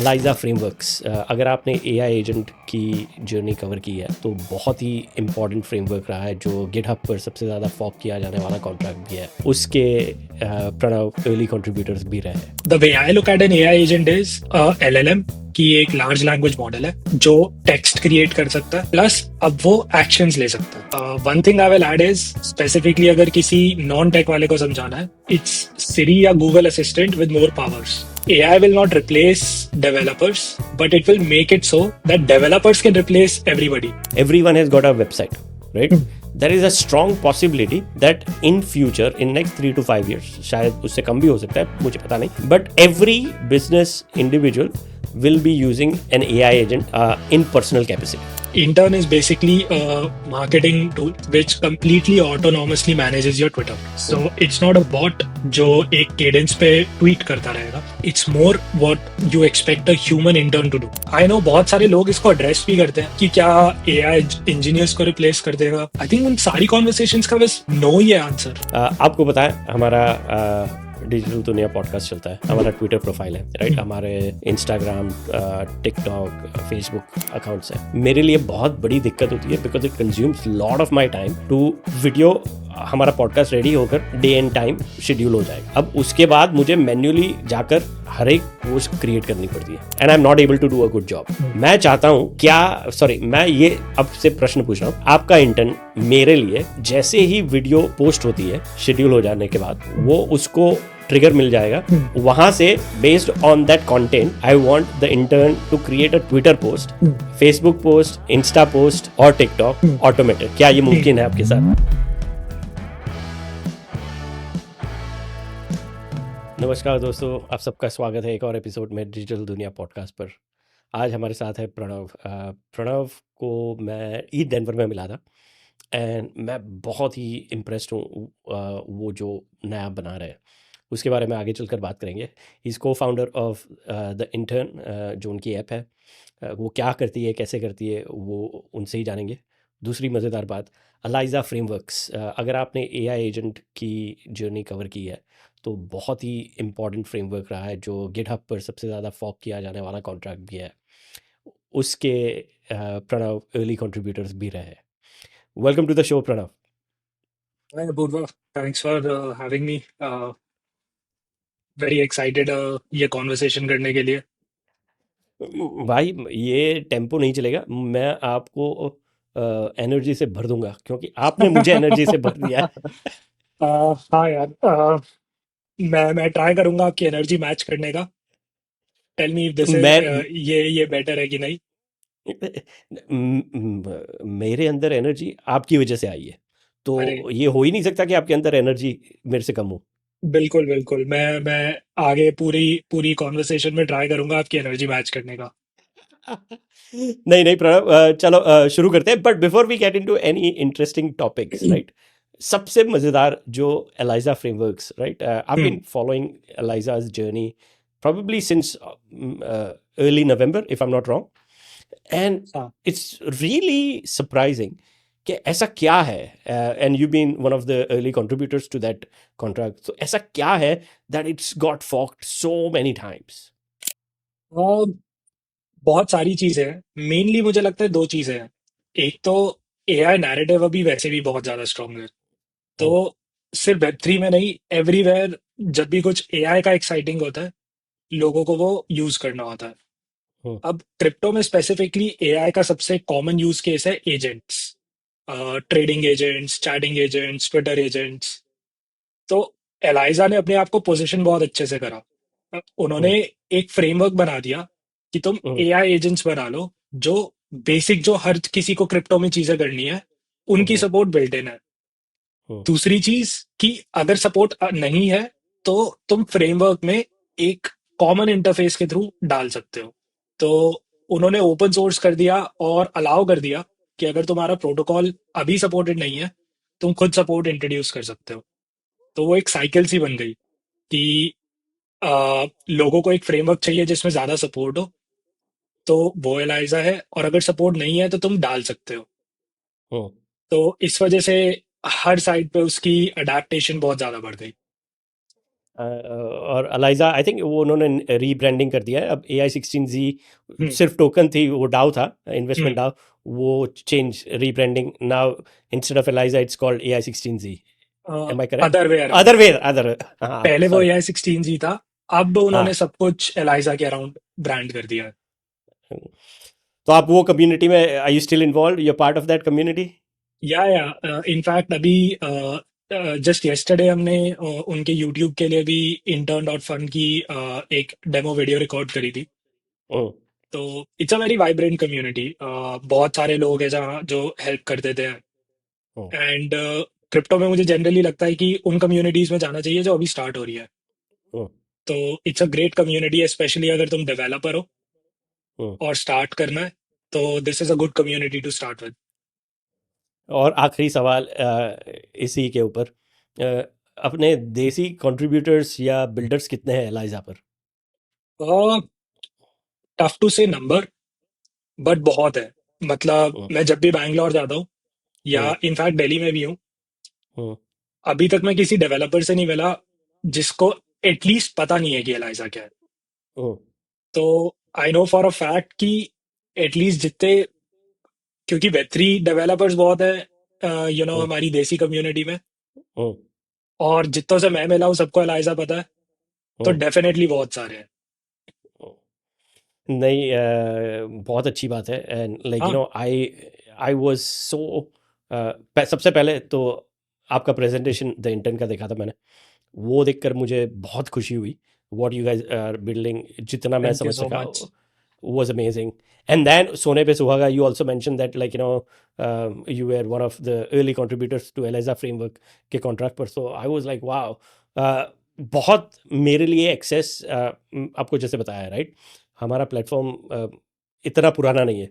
ELISA frameworks. अगर आपने AI agent की जर्नी कवर की है तो बहुत ही इम्पॉर्टेंट फ्रेमवर्क रहा है जो गिटहब पर सबसे ज़्यादा फॉक किया जाने वाला कॉन्ट्रैक्ट भी है। उसके प्रणव अर्ली कंट्रीब्यूटर्स भी रहे हैं। The way I look at an AI agent is LLM की एक लार्ज लैंग्वेज मॉडल है जो टेक्स्ट क्रिएट कर सकता है प्लस अब वो एक्शंस ले सकता है। One thing I will add is specifically अगर किसी नॉन टेक वाले को समझाना है, इट्स सिरी या Google assistant with more powers. AI will not replace developers, but it will make it so that developers can replace everybody. Everyone has got a website, right? There is a strong possibility that in future, in next 3 to 5 years, शायद उससे कम भी हो सकता है, मुझे पता नहीं, but every business individual will be using an AI agent in personal capacity. Intern is basically a marketing tool which completely autonomously manages your Twitter. So it's not a bot जो एक cadence पे tweet करता रहेगा. It's more what you expect a human intern to do. I know बहुत सारे लोग इसको address भी करते हैं कि क्या AI engineers को replace कर देगा. I think उन सारी conversations का बस no ही है answer. आपको पता है हमारा डिजिटल दुनिया पॉडकास्ट चलता है, हमारा ट्विटर प्रोफाइल है, राइट? हमारे इंस्टाग्राम, टिकटॉक, फेसबुक अकाउंट्स है। मेरे लिए बहुत बड़ी दिक्कत होती है because it consumes lot of my time to video. हमारा पॉडकास्ट रेडी होकर डे एंड टाइम शेड्यूल हो जाएगा। अब उसके बाद मुझे मैन्युअली जाकर हर एक पोस्ट क्रिएट करनी पड़ती है and I am not able to do a good job. मैं चाहता हूँ मैं ये अब से प्रश्न पूछ रहा हूँ, आपका इंटर्न मेरे लिए जैसे ही वीडियो पोस्ट होती है शेड्यूल हो जाने के बाद वो उसको ट्रिगर मिल जाएगा, वहां से based on that content I want the intern to create a Twitter post, Facebook post, insta post और टिकटॉक ऑटोमेटेड। क्या ये मुमकिन है आपके साथ? नमस्कार दोस्तों, आप सबका स्वागत है एक और एपिसोड में डिजिटल दुनिया पॉडकास्ट पर। आज हमारे साथ है प्रणव। प्रणव को मैं ईद डेनवर में मिला था एंड मैं बहुत ही इम्प्रेस्ड हूँ वो जो नया बना रहे हैं उसके बारे में आगे चलकर बात करेंगे। इज़ को फाउंडर ऑफ द इंटर्न, जो उनकी ऐप है। वो क्या करती है, कैसे करती है, वो उनसे ही जानेंगे। दूसरी मज़ेदार बात, अलाइजा फ्रेमवर्क्स। अगर आपने एआई एजेंट की जर्नी कवर की है तो बहुत ही इम्पॉर्टेंट फ्रेमवर्क रहा है जो गिटहब पर सबसे ज़्यादा फॉक किया जाने वाला कॉन्ट्रैक्ट भी है। उसके प्रणव अर्ली कंट्रीब्यूटर्स भी रहे हैं। Welcome to the show Pranav. Hi, Apurva. Thanks for having me. Very excited ये conversation करने के लिए. भाई ये टेम्पो नहीं चलेगा, मैं आपको एनर्जी से भर दूंगा क्योंकि आपने मुझे एनर्जी से भर दिया है। हाँ यार, मैं ट्राई करूंगा आपकी एनर्जी मैच करने का. Tell me if this is मैं ये बेटर है कि नहीं. मेरे अंदर एनर्जी आपकी वजह से आई है, तो अरे ये हो ही नहीं सकता कि आपके अंदर एनर्जी मेरे से कम हो। बिल्कुल बिल्कुल, मैं आगे पूरी पूरी कॉन्वर्सेशन में ट्राई करूंगा आपकी एनर्जी मैच करने का. नहीं नहीं प्रणव, चलो शुरू करते हैं। But before we get into any interesting topics, right, सबसे मज़ेदार जो Eliza frameworks, right, I been following एलाइजा's journey probably since early November if I'm not wrong, and हाँ. it's really surprising कि ऐसा क्या है, and you've been one of the early contributors to that contract, so ऐसा क्या है that it's got forked so many times? बहुत सारी चीजें हैं. मेनली मुझे लगता है दो चीजें हैं. एक तो एआई नैरेटिव अभी वैसे भी बहुत ज्यादा स्ट्रांग है. तो हम्म, सिर्फ वेब 3 में नहीं, एवरीवेयर जब भी कुछ एआई का एक्साइटिंग होता है, लोगों को वो यूज करना होता है. हम्म, अब क्रिप्टो में स्पेसिफिकली एआई का सबसे कॉमन यूज केस है agents. Trading agents, chatting agents, Twitter agents. तो एलाइजा ने अपने आप को पोजीशन बहुत अच्छे से करा. उन्होंने हम्म, एक फ्रेमवर्क बना दिया कि तुम हम्म, एआई एजेंट्स बना लो जो बेसिक, जो हर किसी को क्रिप्टो में चीजें करनी है, उनकी हम्म, सपोर्ट बिल्ट इन है. हम्म, दूसरी चीज कि अगर सपोर्ट नहीं है तो तुम फ्रेमवर्क में एक कॉमन इंटरफेस के थ्रू डाल सकते हो. तो उन्होंने ओपन सोर्स कर दिया और अलाउ कर दिया कि अगर तुम्हारा प्रोटोकॉल अभी सपोर्टेड नहीं है, तुम खुद सपोर्ट इंट्रोड्यूस कर सकते हो. तो वो एक साइकिल सी बन गई कि लोगों को एक फ्रेमवर्क चाहिए जिसमें ज्यादा सपोर्ट हो, तो वो एलाइजा है. और अगर सपोर्ट नहीं है तो तुम डाल सकते हो. हम्म। तो इस वजह से हर साइड पे उसकी अडेप्टेशन बहुत ज्यादा बढ़ गई. और अलाइजा आई थिंक वो उन्होंने रीब्रांडिंग कर दिया है अब AI16Z। हम्म। सिर्फ टोकन थी, वो डाउ था, इन्वेस्टमेंट हम्म। डाउ। वो change rebranding now, instead of Eliza it's called AI16Z। Am I correct? Other way around. Other, हाँ पहले वो सॉरी। AI16 जी था, अब उन्होंने हाँ। सब कुछ एलाइजा के अराउंड ब्रांड कर दिया है। तो आप वो कम्युनिटी में, are you still involved, you part of that community? या इनफैक्ट अभी जस्ट यस्टरडे हमने उनके यूट्यूब के लिए भी intern डॉट फन की एक डेमो वीडियो रिकॉर्ड करी थी। तो it's a very vibrant community, बहुत सारे लोग हैं जहाँ जो हेल्प कर देते हैं। एंड क्रिप्टो में मुझे जनरली लगता है कि उन कम्युनिटीज में जाना चाहिए जो अभी स्टार्ट हो रही है। तो it's a great community, specially अगर तुम डेवलपर हो और स्टार्ट करना है, तो this is a good community to start with. और आखिरी सवाल इसी के ऊपर, अपने देसी कंट्रीब्यूटर्स या बिल्डर्स कितने हैं एलाइजा पर? टफ टू से नंबर, बट बहुत है। मतलब हम्म, मैं जब भी बैंगलोर जाता हूँ या हम्म, इनफैक्ट दिल्ली में भी हूँ, हम्म, अभी तक मैं किसी डेवलपर से नहीं मिला जिसको एटलीस्ट पता नहीं है कि एलाइजा क्या है। हम्म, तो I know for a fact कि एटलीस्ट जितने, क्योंकि वेब3 डेवलपर्स बहुत है हम्म, हमारी देसी कम्युनिटी में, हम्म, और जितनों से मैं मिला हूँ सबको एलाइजा पता है। तो हम्म। डेफिनेटली बहुत सारे हैं। नहीं, बहुत अच्छी बात है। एंड लाइक हाँ। आई आई वाज सो, सबसे पहले तो आपका प्रेजेंटेशन द इंटर्न का देखा था मैंने। वो देखकर मुझे बहुत खुशी हुई। What you guys are building, जितना मैं थैंक यू समझ सो सका, much. was amazing. And then सोने पे सुहागा, you also mentioned that like you were one of the early contributors to Eliza framework के contract पर। So I was like wow, बहुत मेरे लिए एक्सेस, आपको जैसे बताया राइट, हमारा प्लेटफॉर्म इतना पुराना नहीं है।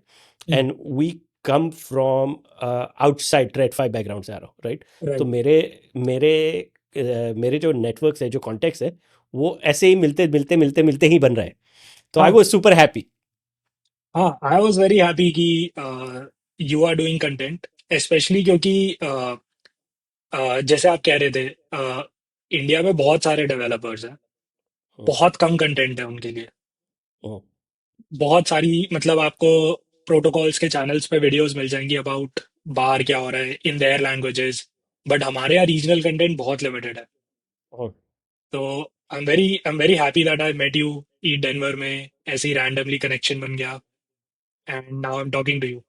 And we come from outside tradfi background से आ रहा हूँ राइट। तो राइट। मेरे मेरे मेरे जो नेटवर्क्स है, जो कॉन्टेक्ट्स है, वो ऐसे ही मिलते मिलते मिलते मिलते ही बन रहे हैं। तो आई हाँ। Was super happy. हाँ, आई वॉज वेरी हैप्पी कि you are doing content, specially क्योंकि जैसे आप कह रहे थे, इंडिया में बहुत सारे डेवलपर्स हैं, बहुत कम कंटेंट है उनके लिए। बहुत सारी, मतलब आपको प्रोटोकॉल्स के चैनल्स पे वीडियोस मिल जाएंगी अबाउट बाहर क्या हो रहा है इन देयर लैंग्वेजेस, बट हमारे यहाँ रीजनल कंटेंट बहुत लिमिटेड है। तो I am very happy that I met you E Denver में, ऐसे ही रैंडमली कनेक्शन बन गया, and now I am talking to you.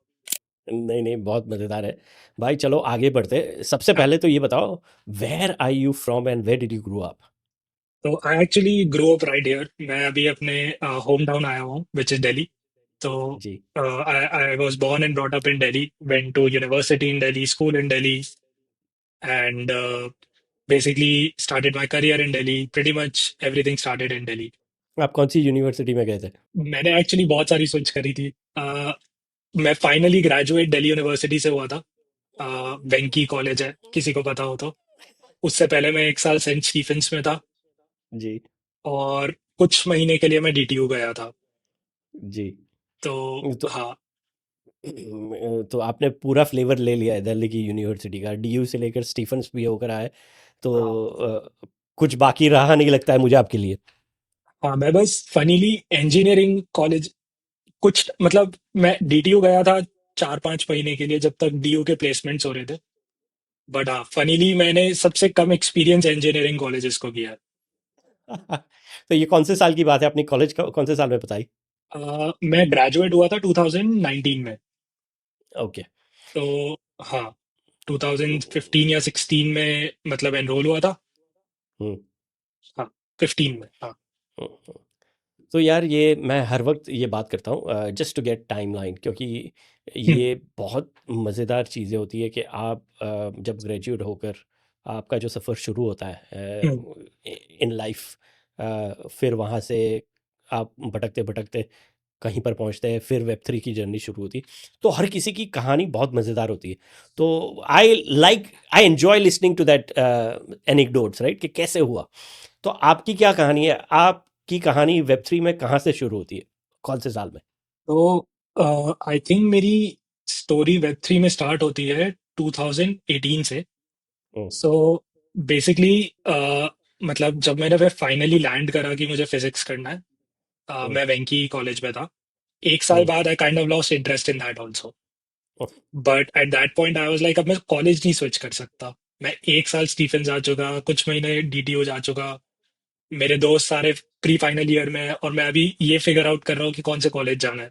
नहीं नहीं, बहुत मज़ेदार है भाई। चलो आगे बढ़ते। सबसे पहले तो ये बताओ, where are you from and where did you grow up? तो I actually grow up right here, मैं अभी अपने होम टाउन आया हूँ विच इज दिल्ली। तो जी। I was born and brought up in Delhi, went to university in Delhi, school in Delhi, and basically started my career in Delhi. Pretty much everything started in Delhi. आप कौन सी university में गए थे? मैंने एक्चुअली बहुत सारी स्विच करी थी। मैं फाइनली ग्रेजुएट दिल्ली यूनिवर्सिटी से हुआ था। वेंकी कॉलेज है, किसी को पता हो तो। उससे पहले मैं एक साल सेंट स्टीफेंस में था, जी। और कुछ महीने के लिए मैं डीटीयू गया था। जी। तो तो हाँ। तो आपने पूरा फ्लेवर ले लिया है दिल्ली की यूनिवर्सिटी का, डीयू से लेकर स्टीफंस भी होकर आए। तो हाँ। कुछ बाकी रहा नहीं लगता है मुझे आपके लिए। हाँ, मैं बस फनीली इंजीनियरिंग कॉलेज, कुछ मतलब मैं डीटीयू गया था 4-5 महीने के लिए जब तक डीयू के प्लेसमेंट्स हो रहे थे। बट हाँ, फनीली मैंने सबसे कम एक्सपीरियंस इंजीनियरिंग कॉलेजेस को किया है। तो ये कौन से साल की बात है? अपनी कॉलेज का कौन से साल में बताई? मैं ग्रेजुएट हुआ था 2019 में। ओके। तो हाँ, 2015 या 16 में मतलब एनरोल हुआ था। हम्म। हाँ, 15 में। हाँ। हम्म। तो यार, ये मैं हर वक्त ये बात करता हूँ जस्ट टू गेट टाइमलाइन, क्योंकि हम्म। ये बहुत मज़ेदार चीज़ें होती है कि आप जब ग्रेजुएट होकर आपका जो सफ़र शुरू होता है हम्म। इन लाइफ, फिर वहाँ से आप भटकते भटकते कहीं पर पहुँचते हैं, फिर वेब 3 की जर्नी शुरू होती है। तो हर किसी की कहानी बहुत मज़ेदार होती है। तो I enjoy listening to that anecdotes right, कि कैसे हुआ। तो आपकी क्या कहानी है? आपकी कहानी वेब 3 में कहाँ से शुरू होती है, कौन से साल में? तो आई थिंक मेरी स्टोरी वेब थ्री में स्टार्ट होती है 2018 से। हम्म, सो बेसिकली मतलब जब मैंने फिर फाइनली लैंड करा कि मुझे फिजिक्स करना है, हम्म, मैं वेंकी कॉलेज में था। एक साल हम्म, बाद I kind of lost interest in that also. Hmm, but at that point I was like अब मैं कॉलेज नहीं स्विच कर सकता। मैं एक साल स्टीफन जा चुका, कुछ महीने डीटीओ जा चुका, मेरे दोस्त सारे प्री फाइनल ईयर में हैं और मैं अभी ये फिगर आउट कर रहा हूँ कि कौन से कॉलेज जाना है।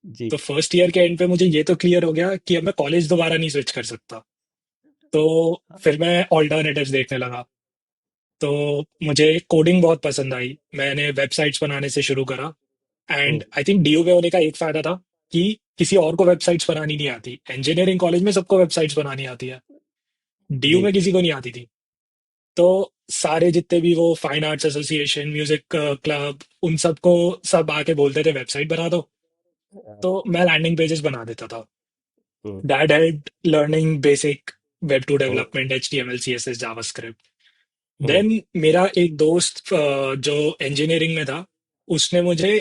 जी। तो फर्स्ट ईयर के एंड पे मुझे ये तो क्लियर हो गया कि अब मैं कॉलेज दोबारा नहीं स्विच कर सकता। तो फिर मैं ऑल्टरनेटिव्स देखने लगा। तो मुझे कोडिंग बहुत पसंद आई, मैंने वेबसाइट्स बनाने से शुरू करा। हम्म, एंड आई थिंक डीयू में होने का एक फायदा था कि किसी और को वेबसाइट्स बनानी नहीं आती। इंजीनियरिंग कॉलेज में सबको वेबसाइट्स बनानी आती है, डीयू जी। में किसी को नहीं आती थी। तो सारे जितने भी वो fine arts association, music club, उन सबको सब आके बोलते थे वेबसाइट बना दो। हाँ, तो मैं लैंडिंग पेजेस बना देता था। Hmm, that help learning basic web to hmm, development, HTML CSS JavaScript. Hmm, then मेरा एक दोस्त जो इंजीनियरिंग में था, उसने मुझे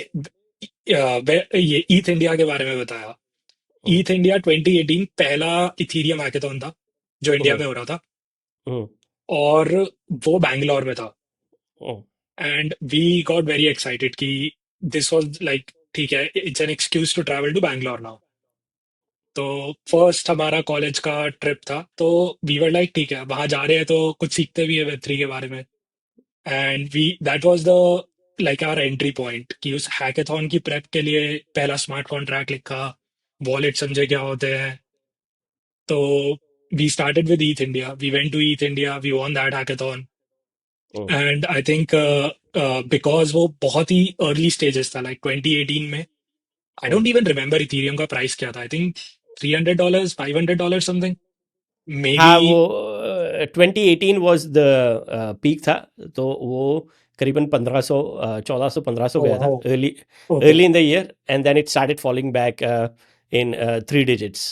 ये ईथ इंडिया के बारे में बताया। हम्म, ईथ इंडिया 2018 पहला इथीरियम हैकेथॉन था जो इंडिया हम्म, में हो रहा था, हम्म, और वो बैंगलोर में था। Hmm, and we got very excited कि दिस वाज लाइक ठीक है, it's an excuse to travel to Bangalore now. तो फर्स्ट हमारा कॉलेज का ट्रिप था, तो वी वर लाइक ठीक है वहां जा रहे हैं तो कुछ सीखते भी है वेब 3 के बारे में। And we that was the like our entry point कि उस हैकेथॉन की प्रेप के लिए पहला स्मार्ट कॉन्ट्रैक्ट लिखा, वॉलेट समझे क्या होते हैं। तो we started with ETH India, we went to ETH India, we won that hackathon. Hmm, and I think because वो बहुत ही अर्ली स्टेजेस था, लाइक 2018 में। I hmm. Don't even remember Ethereum का प्राइस क्या था, I think $300, $500 something, maybe. हाँ, वो 2018 वाज द पीक था। तो वो करीबन 1500, 1400, 1500 गया था oh, early, okay. In the year, and then it started falling back in 3 digits।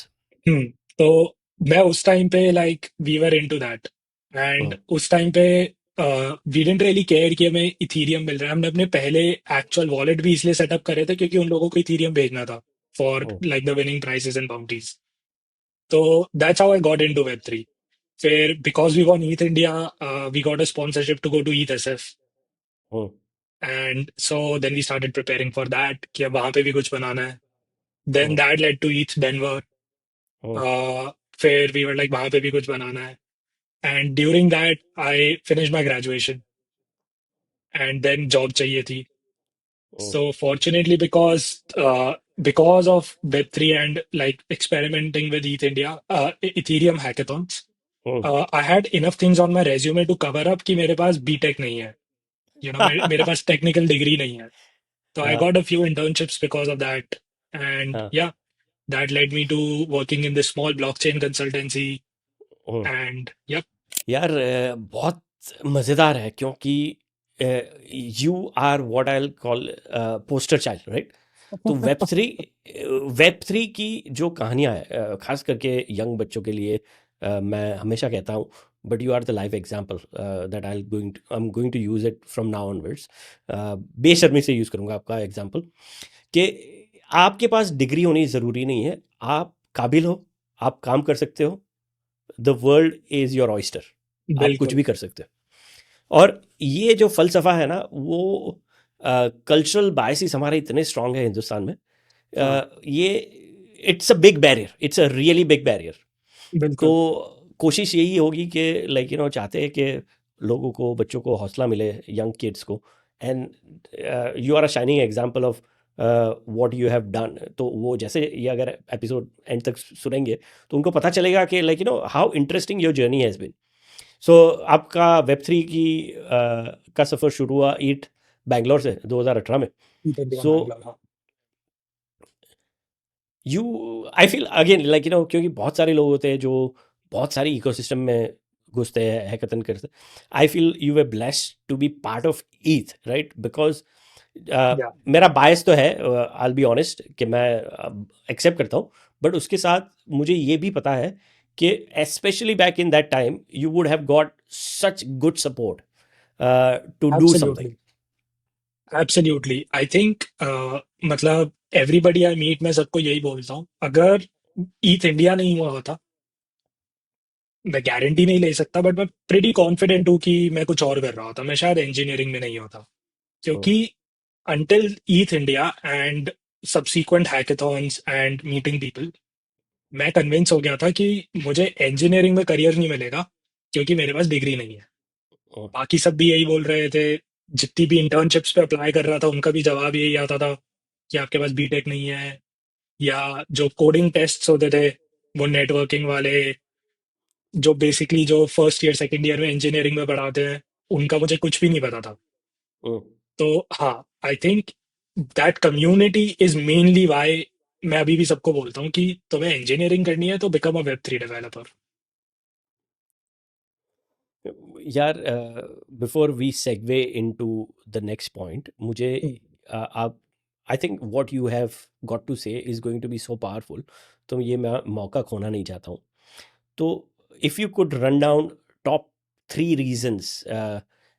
Hmm. तो मैं उस टाइम पे like we were into that. And hmm, उस टाइम पे वी डिडंट रियली केयर कि हमें इथीरियम मिल रहा है। हमने अपने पहले एक्चुअल वॉलेट भी इसलिए सेटअप करे थे क्योंकि उन लोगों को इथीरियम भेजना था for hmm, like the winning prizes and bounties. तो that's how I got into web 3। फिर because we won ETH India, we got a sponsorship to go to ETH SF। Hmm, and so then we started preparing for that कि अब वहां पे भी कुछ बनाना है। Then hmm, that led to ETH Denver. Hmm, फिर we were like वहां पे भी कुछ बनाना है। And during that I finish my graduation, and then job चाहिए थी। हम्म, So fortunately, because of Web 3 and like experimenting with ETH India, Ethereum hackathons, hmm. I had enough things on my resume to cover up कि मेरे पास BTech नहीं है, मेरे पास technical degree नहीं है। तो I हाँ, got a few internships because of that, and हाँ, yeah, that led me to working in this small blockchain consultancy, hmm. and yep, यार बहुत मज़ेदार है, क्योंकि you are what I call poster child, right? तो web three की जो कहानियाँ हैं, खास करके यंग बच्चों के लिए, मैं हमेशा कहता हूँ, but you are the live example that I am going to use it from now onwards. बेशर्मी से यूज़ करूँगा आपका एग्जाम्पल, कि आपके पास डिग्री होनी ज़रूरी नहीं है, आप काबिल हो, आप काम कर सकते हो, the world is your oyster, आप कुछ बिल्कुल। भी कर सकते हो। और ये जो फ़लसफ़ा है ना, वो कल्चरल बायसेस हमारे इतने स्ट्रॉन्ग है हिंदुस्तान में, हाँ, ये it's a big barrier, it's a really big barrier. तो बिल्कुल। कोशिश यही होगी कि लाइक चाहते हैं कि लोगों को, बच्चों को हौसला मिले, यंग किड्स को। And you are a shining example of what you have done. तो वो जैसे ये अगर एपिसोड एंड तक सुनेंगे, तो उनको पता चलेगा कि like how interesting your journey has been. So आपका वेब 3 की का सफ़र शुरू हुआ ईट बैंगलोर से 2018 में। ETH India सो बैंगलोर, हाँ। You I feel again like क्योंकि बहुत सारे लोग होते हैं जो बहुत सारी इकोसिस्टम में घुसते हैं, हैकेथन करते हैं। I feel you were blessed to be part of ETH, right? Because या मेरा बायस तो है, आई बी ऑनेस्ट, कि मैं एक्सेप्ट करता हूँ, बट उसके साथ मुझे ये भी पता है कि specially back in that time you would have got such good support to do something. Absolutely, absolutely. I think मतलब एवरीबडी आई मीट मैं सबको यही बोलता हूँ, अगर ईथ इंडिया नहीं हुआ होता मैं गारंटी नहीं ले सकता, बट मैं प्रीटी कॉन्फिडेंट हूँ कि मैं कुछ और कर रहा होता, मैं शायद इंजीनियरिंग में नहीं होता। हम्म, क्योंकि until ETH India and subsequent hackathons and meeting people, मैं कन्विंस हो गया था कि मुझे इंजीनियरिंग में करियर नहीं मिलेगा, क्योंकि मेरे पास डिग्री नहीं है। हम्म, बाकी सब भी यही बोल रहे थे। जितनी भी इंटर्नशिप्स पे अप्लाई कर रहा था उनका भी जवाब यही आता था कि आपके पास बीटेक नहीं है। या जो कोडिंग टेस्ट्स होते थे, वो नेटवर्किंग वाले, जो बेसिकली जो फर्स्ट ईयर सेकंड ईयर में इंजीनियरिंग में पढ़ाते हैं, उनका मुझे कुछ भी नहीं पता था। हम्म। तो हाँ, I think that community is mainly why मैं अभी भी सबको बोलता हूँ कि तुम्हें इंजीनियरिंग करनी है तो बिकम अ वेब 3 डेवलपर। यार, before we segue into the next point, मुझे आप, I think what you have got to say is going to be so powerful, तो ये मैं मौका खोना नहीं चाहता हूँ। तो if you could run down top 3 reasons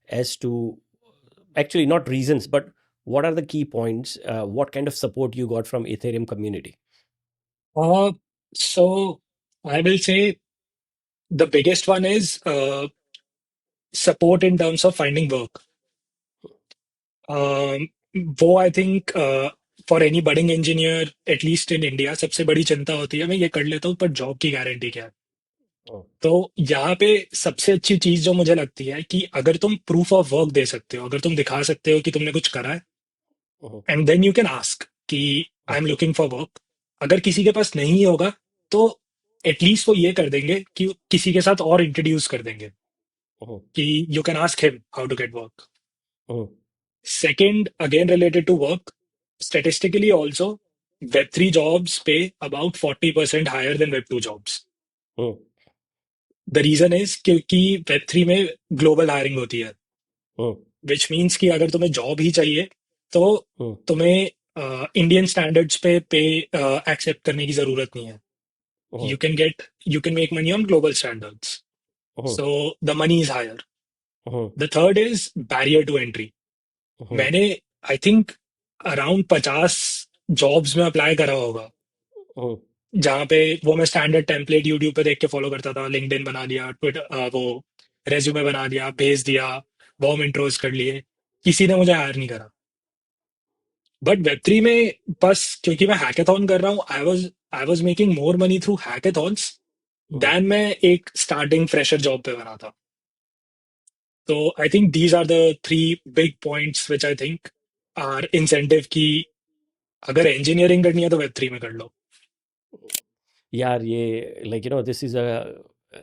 as to, actually not reasons, but what are the key points, what kind of support you got from Ethereum community? So I will say the biggest one is support in terms of finding work. वो I think for any budding engineer at least in India सबसे बड़ी चिंता होती है, मैं ये कर लेता हूँ पर जॉब की गारंटी क्या है। Oh, तो यहाँ पे सबसे अच्छी चीज जो मुझे लगती है कि अगर तुम प्रूफ ऑफ वर्क दे सकते हो, अगर तुम दिखा सकते हो कि तुमने कुछ करा है, oh, and then you can ask कि I am looking for work. अगर किसी के पास नहीं होगा तो एटलीस्ट वो ये कर देंगे कि किसी के साथ और इंट्रोड्यूस कर देंगे oh, कि you can ask him how to get work. oh, Second, again related to work, statistically also, Web3 jobs pay about 40% higher than Web2 jobs. oh, The reason is क्योंकि Web3 में global hiring होती है, oh, which means कि अगर तुम्हें job ही चाहिए तो oh, तुम्हें इंडियन स्टैंडर्ड्स पे एक्सेप्ट करने की जरूरत नहीं है। oh, you can make money on global standards, oh, so the money is higher. oh, the third is barrier to entry. oh, मैंने आई थिंक अराउंड 50 जॉब्स में अप्लाई करा होगा, oh, जहाँ पे वो मैं स्टैंडर्ड टेम्पलेट यूट्यूब पे देख के फॉलो करता था, लिंक्डइन बना लिया, ट्विटर वो रेज्यूमे बना लिया, भेज दिया, वार्म इंट्रोज कर लिए, किसी ने मुझे हायर नहीं करा। बट वेब 3 में बस क्योंकि मैं हैकेथॉन कर रहा हूँ, I was making more money through hackathons oh. Than मैं एक स्टार्टिंग फ्रेशर जॉब पे बना था। तो I think these are the 3 big points which I think are incentive की अगर इंजीनियरिंग करनी है तो वेब 3 में कर लो। यार, ये like this is a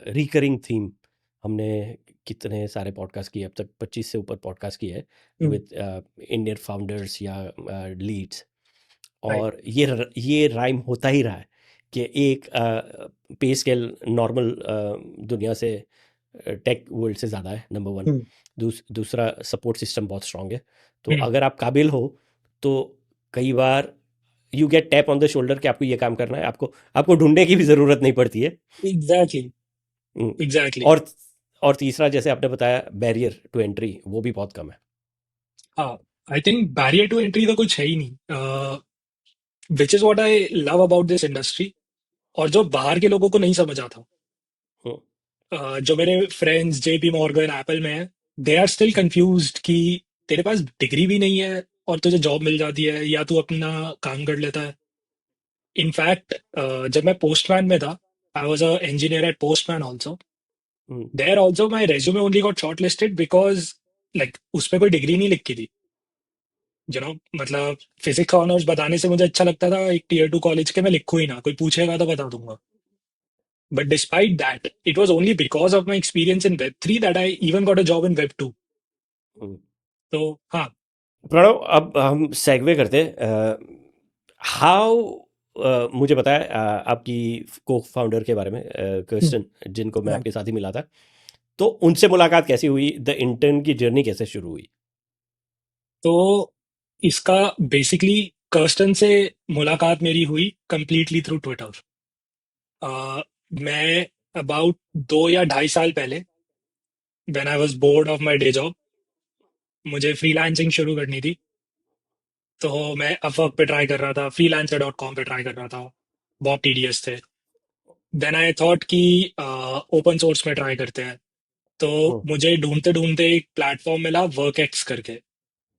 recurring theme. हमने कितने सारे पॉडकास्ट किए अब तक, 25 से ऊपर पॉडकास्ट किए हैं हम्म, विद इंडियन फाउंडर्स या लीड्स। राइट, और ये राइम होता ही रहा है कि एक पे स्केल नॉर्मल दुनिया से, टेक वर्ल्ड से ज़्यादा है, नंबर वन। हम्म, दूसरा, सपोर्ट सिस्टम बहुत स्ट्रांग है। तो हम्म, अगर आप काबिल हो तो कई बार you get tap on the shoulder कि आपको ये काम करना है, आपको आपको ढूंढने की भी ज़रूरत नहीं पड़ती है। एग्जैक्टली, हम्म, एग्जैक्टली। और तीसरा, जैसे आपने बताया, बैरियर टू एंट्री वो भी बहुत कम है। हाँ, I think barrier to entry तो कुछ है ही नहीं, which is what I love about this industry. और जो बाहर के लोगों को नहीं समझ आता, हम्म, जो मेरे फ्रेंड्स जेपी मॉर्गन एप्पल में है, दे आर स्टिल कंफ्यूज्ड कि तेरे पास डिग्री भी नहीं है और तुझे जॉब मिल जाती है या तू अपना काम कर लेता है। इनफैक्ट जब मैं पोस्टमैन में था, I was a engineer at Postman also, hmm, there also my resume only got shortlisted because like उस पे कोई डिग्री नहीं लिखी थी। मतलब फिजिक्स ऑनर्स बताने से मुझे अच्छा लगता था एक टीयर 2 कॉलेज के, मैं लिखूं ही ना, कोई पूछेगा तो बता दूंगा। But despite that it was only because of my experience in web 3 that I even got a job in web 2। हम्म। तो हाँ। प्रणव, अब हम सेगवे करते हाउ, मुझे बताया आपकी को फाउंडर के बारे में, हम्म, कर्स्टन, जिनको मैं right. आपके साथ ही मिला था। तो उनसे मुलाकात कैसी हुई, द इंटर्न की जर्नी कैसे शुरू हुई? तो इसका बेसिकली कर्स्टन से मुलाकात मेरी हुई कंप्लीटली थ्रू ट्विटर। मैं अबाउट 2 या 2.5 साल पहले, when I was bored of my day job, मुझे फ्रीलांसिंग शुरू करनी थी। तो मैं अपवर्क पे ट्राई कर रहा था, freelancer.com पे ट्राई कर रहा था, बहुत टीडीएस थे। देन आई थॉट कि ओपन सोर्स में ट्राई करते हैं। तो हम्म, मुझे ढूंढते ढूंढते एक प्लेटफॉर्म मिला, वर्कएक्स करके,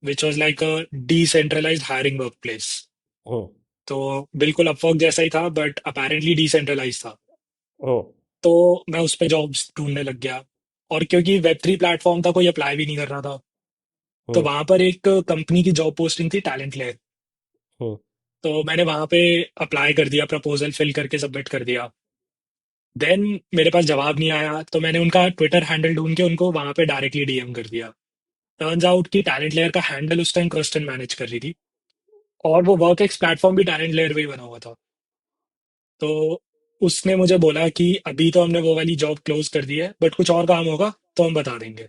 which was like a decentralised hiring work place. Hmm, तो बिल्कुल अपवर्क जैसा ही था, बट अपेरेंटली डिसेंट्रलाइज था। हम्म, तो मैं उस पे जॉब्स ढूंढने लग गया। और क्योंकि वेब 3 प्लेटफॉर्म था, कोई अप्लाई भी नहीं कर रहा था, तो हम्म, वहां पर एक कंपनी की जॉब पोस्टिंग थी, टैलेंट लेयर। हम्म, तो मैंने वहां पे अप्लाई कर दिया, प्रपोजल फिल करके सबमिट कर दिया। देन मेरे पास जवाब नहीं आया, तो मैंने उनका ट्विटर हैंडल ढूंढ के उनको वहां पे डायरेक्टली डीएम कर दिया। टर्न्स आउट कि टैलेंट लेयर का हैंडल उस टाइम क्रिस्टन मैनेज कर रही थी, और वो वर्क एक्स प्लेटफॉर्म भी टैलेंट लेयर पे ही बना हुआ था। तो उसने मुझे बोला कि अभी तो हमने वो वाली जॉब क्लोज कर दी है, बट कुछ और काम होगा तो हम बता देंगे।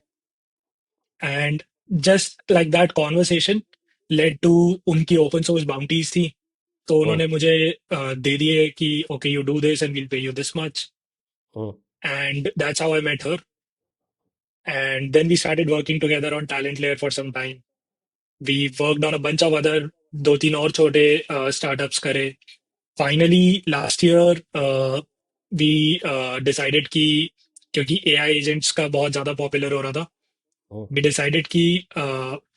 And just like that conversation led to, उनकी ओपन सोर्स बाउंटीज थी, तो हम्म, उन्होंने मुझे दे दिए कि okay you do this and we'll pay you this much. Hmm, and that's how I met her. And then we started working together on talent layer for some time. We worked on a bunch of other, दो तीन और छोटे startups करे। Finally last year we decided कि, क्योंकि AI agents का बहुत ज़्यादा पॉपुलर हो रहा था, हम्म, वी डिसाइडेड कि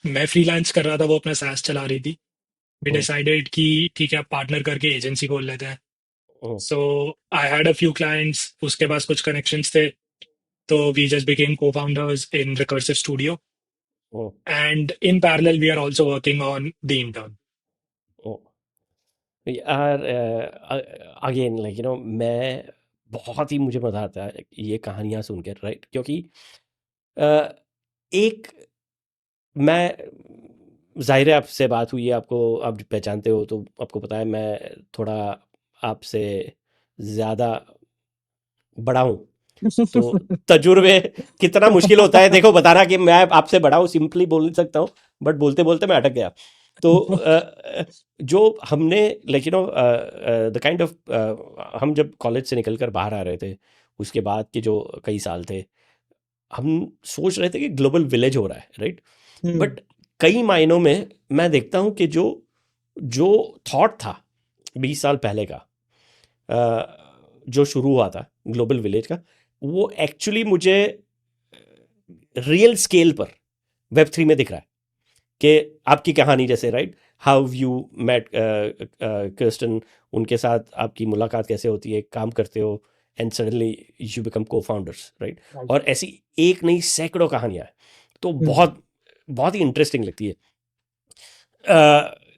मैं फ्रीलांस कर रहा था, वो अपना SaaS चला रही थी। वी हम्म, डिसाइडेड कि ठीक है, आप पार्टनर करके एजेंसी खोल लेते हैं। Hmm, so I had a few clients, उसके पास कुछ कनेक्शंस थे, तो we just became co founders in recursive studio. Hmm, and in parallel we are also working on the intern. Hmm. यार अगेन लाइक मैं बहुत ही मुझे मज़ा आता है ये कहानियाँ सुनकर, राइट? क्योंकि अ, एक मैं ज़ाहिर है आपसे बात हुई है, आपको आप पहचानते हो तो आपको पता है मैं थोड़ा आपसे ज़्यादा बड़ा हूँ। तो तजुर्बे कितना मुश्किल होता है देखो बताना कि मैं आपसे बड़ा हूँ, सिंपली बोल नहीं सकता हूँ, बट बोलते बोलते मैं अटक गया। तो जो हमने लाइक द काइंड ऑफ हम जब कॉलेज से निकल कर बाहर आ रहे थे, उसके बाद के जो कई साल थे, हम सोच रहे थे कि ग्लोबल विलेज हो रहा है, राइट? हम्म। बट कई मायनों में मैं देखता हूँ कि जो जो थॉट था 20 साल पहले का, जो शुरू हुआ था ग्लोबल विलेज का, वो एक्चुअली मुझे रियल स्केल पर वेब 3 में दिख रहा है कि आपकी कहानी जैसे, right? How you met Kristen, उनके साथ आपकी मुलाकात कैसे होती है, काम करते हो, एंड सडनली यू बिकम को फाउंडर्स, राइट? और ऐसी एक नहीं सैकड़ों कहानियां हैं। तो हम्म। बहुत बहुत ही इंटरेस्टिंग लगती है।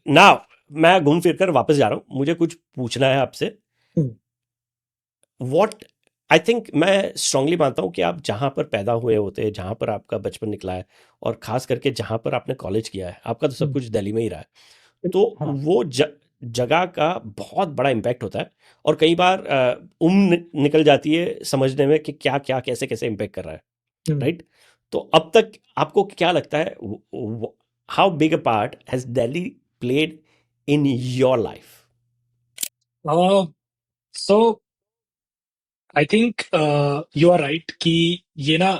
नाउ मैं घूम फिर कर वापस जा रहा हूँ, मुझे कुछ पूछना है आपसे। हम्म। व्हाट आई थिंक, मैं स्ट्रांगली मानता हूँ कि आप जहाँ पर पैदा हुए होते हैं, जहाँ पर आपका बचपन निकला है, और ख़ास करके जहाँ पर आपने कॉलेज किया है, आपका तो सब हम्म। कुछ दिल्ली में ही रहा है। तो हाँ। वो जगह का बहुत बड़ा इम्पैक्ट होता है, और कई बार निकल जाती है समझने में कि क्या क्या कैसे कैसे इम्पैक्ट कर रहा है, हम्म। राइट? तो अब तक आपको क्या लगता है, how big a part has Delhi played in your life? So I think you are right कि ये ना,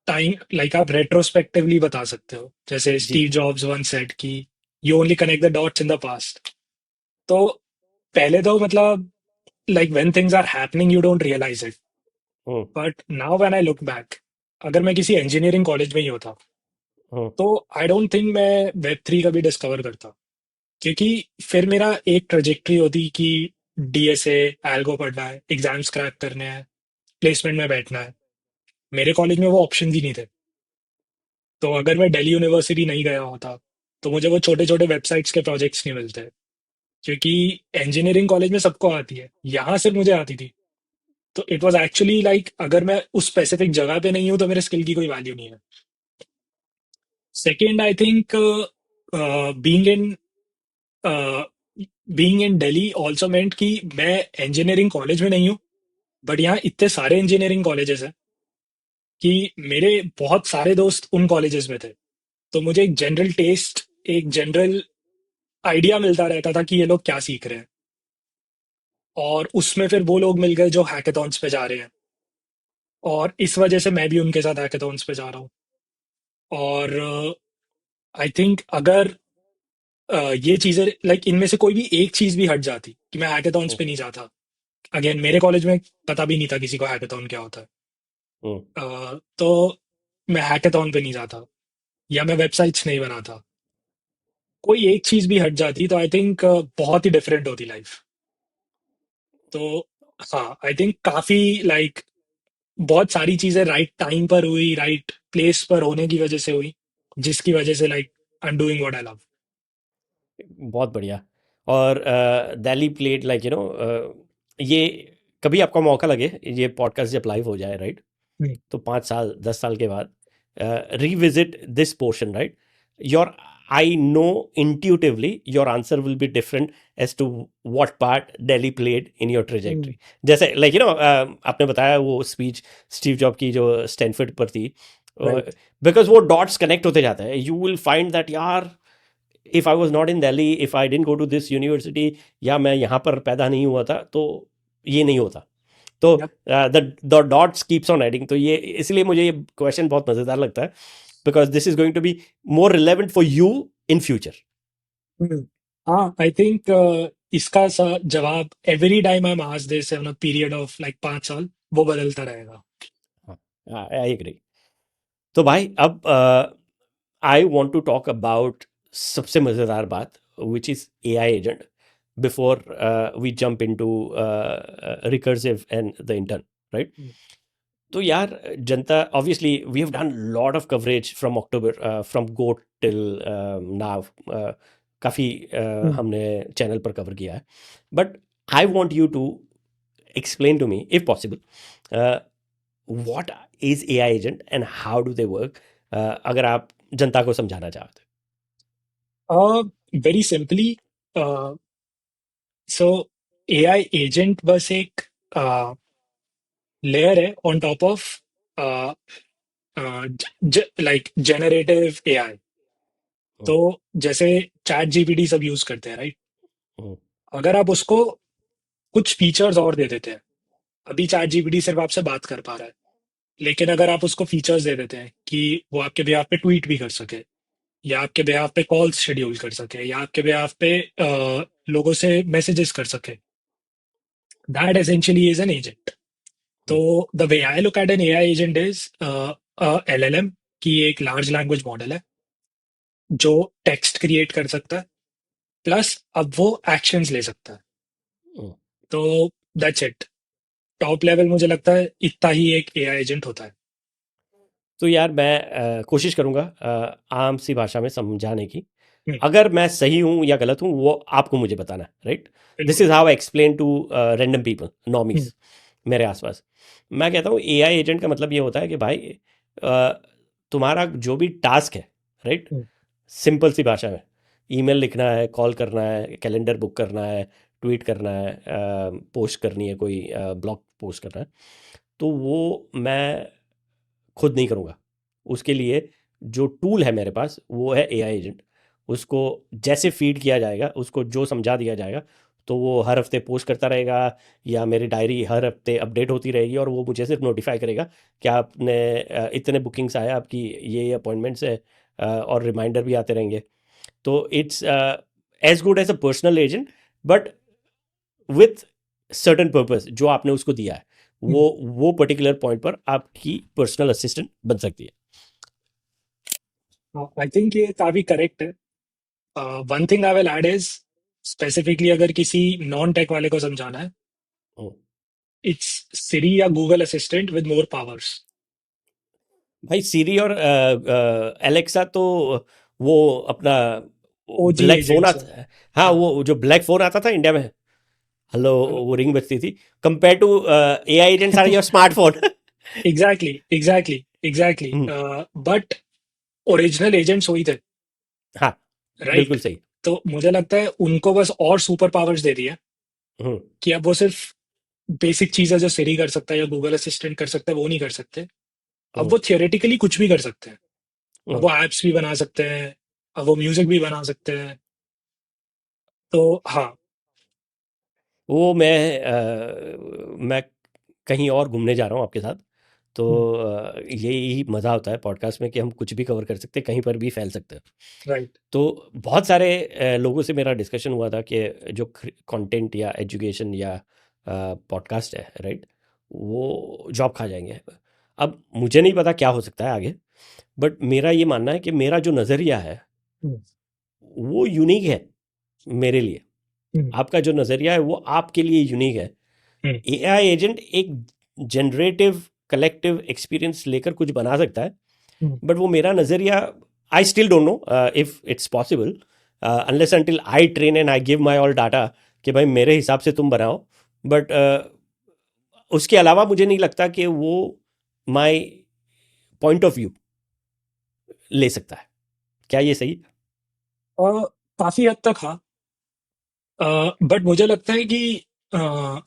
टाइम लाइक आप रेट्रोस्पेक्टिवली बता सकते हो, जैसे जी। स्टीव जॉब्स वन सेड कि you only connect the dots in the past. तो पहले तो मतलब, like when things are happening you don't realize it, hmm, but now when I look back, अगर मैं किसी इंजीनियरिंग कॉलेज में ही होता, हम्म, तो आई डोंट थिंक मैं वेब 3 कभी डिस्कवर करता। क्योंकि फिर मेरा एक ट्रेजेक्ट्री होती कि डीएसए, एल्गो पढ़ना है, एग्जाम्स क्रैक करने हैं, प्लेसमेंट में बैठना है। मेरे कॉलेज में वो ऑप्शन ही नहीं थे। तो अगर मैं दिल्ली यूनिवर्सिटी नहीं गया होता, तो मुझे वो छोटे छोटे वेबसाइट्स के प्रोजेक्ट्स नहीं मिलते। क्योंकि इंजीनियरिंग कॉलेज में सबको आती है, यहाँ सिर्फ मुझे आती थी। तो इट वाज एक्चुअली लाइक, अगर मैं उस स्पेसिफिक जगह पे नहीं हूँ तो मेरे स्किल की कोई वैल्यू नहीं है। Second, I think being in being in Delhi also मेंट कि मैं इंजीनियरिंग कॉलेज में नहीं हूँ, बट यहाँ इतने सारे इंजीनियरिंग कॉलेजेस हैं कि मेरे बहुत सारे दोस्त उन कॉलेजेस में थे। तो मुझे एक जनरल टेस्ट, एक जनरल आइडिया मिलता रहता था कि ये लोग क्या सीख रहे हैं। और उसमें फिर वो लोग मिल गए जो हैकेथॉन्स पे जा रहे हैं, और इस वजह से मैं भी उनके साथ हैकेथॉन्स पे जा रहा हूँ। और आई थिंक अगर ये चीजें, लाइक इनमें से कोई भी एक चीज भी हट जाती कि मैं हैकेथॉन्स पे नहीं जाता, अगेन मेरे कॉलेज में पता भी नहीं था किसी को हैकाथॉन क्या होता है। हम्म, तो मैं हैकाथॉन पे नहीं जाता या मैं वेबसाइट्स नहीं बनाता। कोई एक चीज भी हट जाती तो आई थिंक बहुत ही डिफरेंट होती लाइफ। तो हाँ, आई थिंक काफी लाइक बहुत सारी चीजें राइट टाइम पर हुई, राइट प्लेस पर होने की वजह से हुई, जिसकी वजह से like I am doing what I love. बहुत बढ़िया। और Delhi played like you know, ये कभी आपका मौका लगे, ये पॉडकास्ट जब लाइव हो जाए, राइट, तो 5 साल 10 साल के बाद revisit this portion, right? Your, I know intuitively your answer will be different as to what part Delhi played in your trajectory. जैसे लाइक यू नो, आपने बताया वो स्पीच स्टीव जॉब की जो स्टैनफोर्ड पर थी, राइट। बिकॉज वो dots connect होते जाते हैं। यू विल फाइंड दैट यार, if I was not in Delhi, if I didn't go to this university, या मैं यहाँ पर पैदा नहीं हुआ था, तो ये नहीं होता। तो Yep. The dots keeps on adding. तो ये इसलिए मुझे ये क्वेश्चन बहुत मज़ेदार लगता है, because this is going to be more relevant for you in future. Hmm. हाँ, आई थिंक इसका जवाब every time I am asked this in a period of like 5 साल वो बदलता रहेगा। I agree. तो भाई अब I want to talk about सबसे मज़ेदार बात, which is A I agent, before we jump in to recursive and the intern, right? तो यार जनता, obviously we have done lot of coverage from October, from goat till now, काफ़ी हमने channel पर cover किया है। But I want you to explain to me, if possible, what is AI agent and how do they work, अगर आप जनता को समझाना चाहते वेरी सिंपली, सो एआई एजेंट बस एक लेयर है on top of like generative AI. हो। तो जैसे चैट जीपीटी सब यूज करते हैं, राइट? हम्म, अगर आप उसको कुछ फीचर्स और दे देते हैं, अभी चैट जीपीटी सिर्फ आपसे बात कर पा रहा है, लेकिन अगर आप उसको फीचर्स दे देते हैं कि वो आपके बिहाफ पे ट्वीट भी कर सके, या आपके बिहाफ पे कॉल्स शेड्यूल कर सके, या आपके बिहाफ पे लोगों से मैसेजेस कर सके, that essentially is an agent. तो hmm, the way I look at an AI agent is LLM की एक लार्ज लैंग्वेज मॉडल है जो टेक्स्ट क्रिएट कर सकता है, प्लस अब वो एक्शंस ले सकता है। हम्म। तो दैट्स इट। टॉप लेवल मुझे लगता है इतना ही एक एआई एजेंट होता है। तो यार मैं कोशिश करूँगा आम सी भाषा में समझाने की। हम्म, अगर मैं सही हूँ या गलत हूँ वो आपको मुझे बताना है, राइट? दिस बिल्कुल। Is how I explain to random people, hmm, normies मेरे आसपास। मैं कहता हूँ एआई एजेंट का मतलब ये होता है कि भाई अ, तुम्हारा जो भी टास्क है, राइट, हम्म, सिंपल सी भाषा में, ईमेल लिखना है, कॉल करना है, कैलेंडर बुक करना है, ट्वीट करना है, पोस्ट करनी है, कोई ब्लॉग पोस्ट करना है, तो वो मैं खुद नहीं करूँगा। उसके लिए जो टूल है मेरे पास वो है एआई एजेंट। उसको जैसे फीड किया जाएगा, उसको जो समझा दिया जाएगा, तो वो हर हफ्ते पोस्ट करता रहेगा, या मेरी डायरी हर हफ्ते अपडेट होती रहेगी, और वो मुझे सिर्फ नोटिफाई करेगा कि आपने इतने बुकिंग्स आए, आपकी ये अपॉइंटमेंट्स है, और रिमाइंडर भी आते रहेंगे। तो it's as good as a personal agent, but with certain purpose जो आपने उसको दिया है, हम्म। वो पर्टिकुलर पॉइंट पर आपकी पर्सनल असिस्टेंट बन सकती है। आई थिंक ये काफी करेक्ट है। One thing I will add is, specifically अगर किसी नॉन टेक वाले को समझाना है, हम्म। इट्स सिरी या Google assistant with more powers. भाई सीरी और एलेक्सा तो वो अपना ओजी ब्लैक फ़ोन एजेंट्स है। आता, हाँ, हाँ, वो जो ब्लैक फ़ोन आता था इंडिया में, हेलो, वो रिंग बजती थी, compare to A I agents are your smartphone. Exactly exactly exactly. But original agents वही थे, हाँ, बिल्कुल राइट? सही। तो मुझे लगता है उनको बस और सुपर पावर्स दे दिया हम्म, कि अब वो सिर्फ बेसिक चीजें जो सिरी कर सकता है या गूगल असिस्टेंट कर सकता है वो नहीं कर सकते। अब हम्म, वो थियोरेटिकली कुछ भी कर सकते हैं। अब हम्म। वो एप्स भी बना सकते हैं, अब वो म्यूजिक भी बना सकते हैं। तो हाँ। वो मैं कहीं और घूमने जा रहा हूँ आपके साथ। तो यही मज़ा होता है पॉडकास्ट में कि हम कुछ भी कवर कर सकते हैं, कहीं पर भी फैल सकते हैं। राइट। तो बहुत सारे लोगों से मेरा डिस्कशन हुआ था कि जो कंटेंट या एजुकेशन या पॉडकास्ट है, राइट, वो जॉब खा जाएंगे। अब मुझे नहीं पता क्या हो सकता है आगे, बट मेरा ये मानना है कि मेरा जो नज़रिया है हम्म, वो यूनिक है मेरे लिए। हम्म, आपका जो नज़रिया है वो आपके लिए यूनिक है। हम्म, एआई एजेंट एक जनरेटिव कलेक्टिव एक्सपीरियंस लेकर कुछ बना सकता है, हम्म, बट वो मेरा नज़रिया, I still don't know if it's possible unless until I train and I give my all data कि भाई मेरे हिसाब से तुम बनाओ, बट उसके अलावा मुझे नहीं लगता कि वो माई पॉइंट ऑफ व्यू ले सकता है। क्या ये सही? और काफी हद तक हाँ। बट मुझे लगता है कि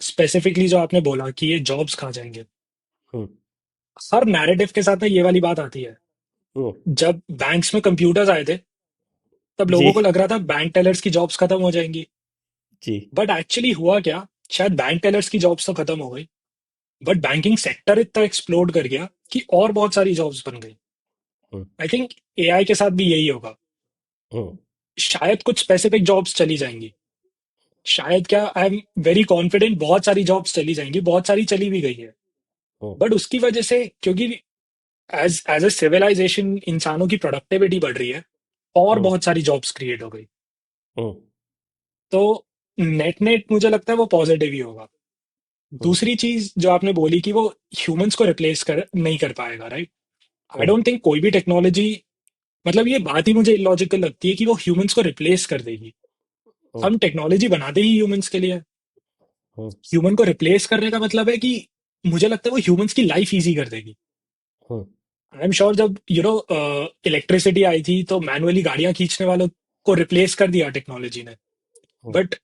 स्पेसिफिकली जो आपने बोला कि ये जॉब्स खा जाएंगे, हम्म, हर नैरेटिव के साथ ना ये वाली बात आती है। हम्म, जब बैंक्स में कंप्यूटर्स आए थे तब जी लोगों को लग रहा था बैंक टेलर्स की जॉब्स खत्म हो जाएंगी। जी। बट एक्चुअली हुआ क्या, शायद बैंक टेलर्स की जॉब्स तो खत्म हो गई, बट बैंकिंग सेक्टर इतना एक्सप्लोड कर गया कि और बहुत सारी जॉब्स बन गई। हम्म, आई थिंक एआई के साथ भी यही होगा। हम्म, शायद कुछ स्पेसिफिक जॉब्स चली जाएंगी, शायद क्या, आई एम वेरी कॉन्फिडेंट बहुत सारी जॉब्स चली जाएंगी, बहुत सारी चली भी गई है। हम्म, बट उसकी वजह से, क्योंकि एज एज ए सिविलाइजेशन इंसानों की प्रोडक्टिविटी बढ़ रही है, और हम्म, बहुत सारी जॉब्स क्रिएट हो गई। हम्म, तो नेट नेट मुझे लगता है वो पॉजिटिव ही होगा। हम्म, दूसरी चीज जो आपने बोली कि वो ह्यूमंस को रिप्लेस कर नहीं कर पाएगा, right. I hmm, don't think कोई भी टेक्नोलॉजी, मतलब ये बात ही मुझे इलॉजिकल लगती है कि वो ह्यूमंस को रिप्लेस कर देगी। हम्म, हम टेक्नोलॉजी बनाते ही ह्यूमंस के लिए। हम्म, ह्यूमन को रिप्लेस करने का मतलब है कि मुझे लगता है वो ह्यूमंस की लाइफ इजी कर देगी। हम्म, आई एम श्योर जब इलेक्ट्रिसिटी आई थी तो मैनुअली गाड़ियां खींचने वालों को रिप्लेस कर दिया टेक्नोलॉजी ने। हम्म, बट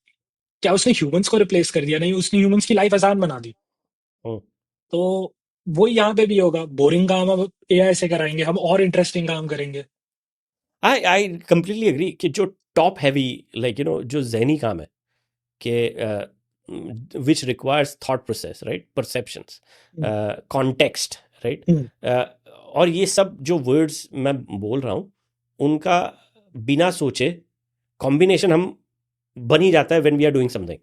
क्या उसने ह्यूमंस को रिप्लेस कर दिया? नहीं, उसने ह्यूमंस की लाइफ आसान बना दी। हम्म। तो वही यहाँ पे भी होगा, बोरिंग काम अब एआई से कराएंगे, हम और इंटरेस्टिंग काम करेंगे। आई कंप्लीटली एग्री कि जो टॉप हैवी, लाइक जो जहनी काम है कि which requires thought process, right, perceptions, hmm, context, right, hmm, और ये सब जो वर्ड्स मैं बोल रहा हूँ उनका बिना सोचे कॉम्बिनेशन हम बन ही जाता है when we are doing something.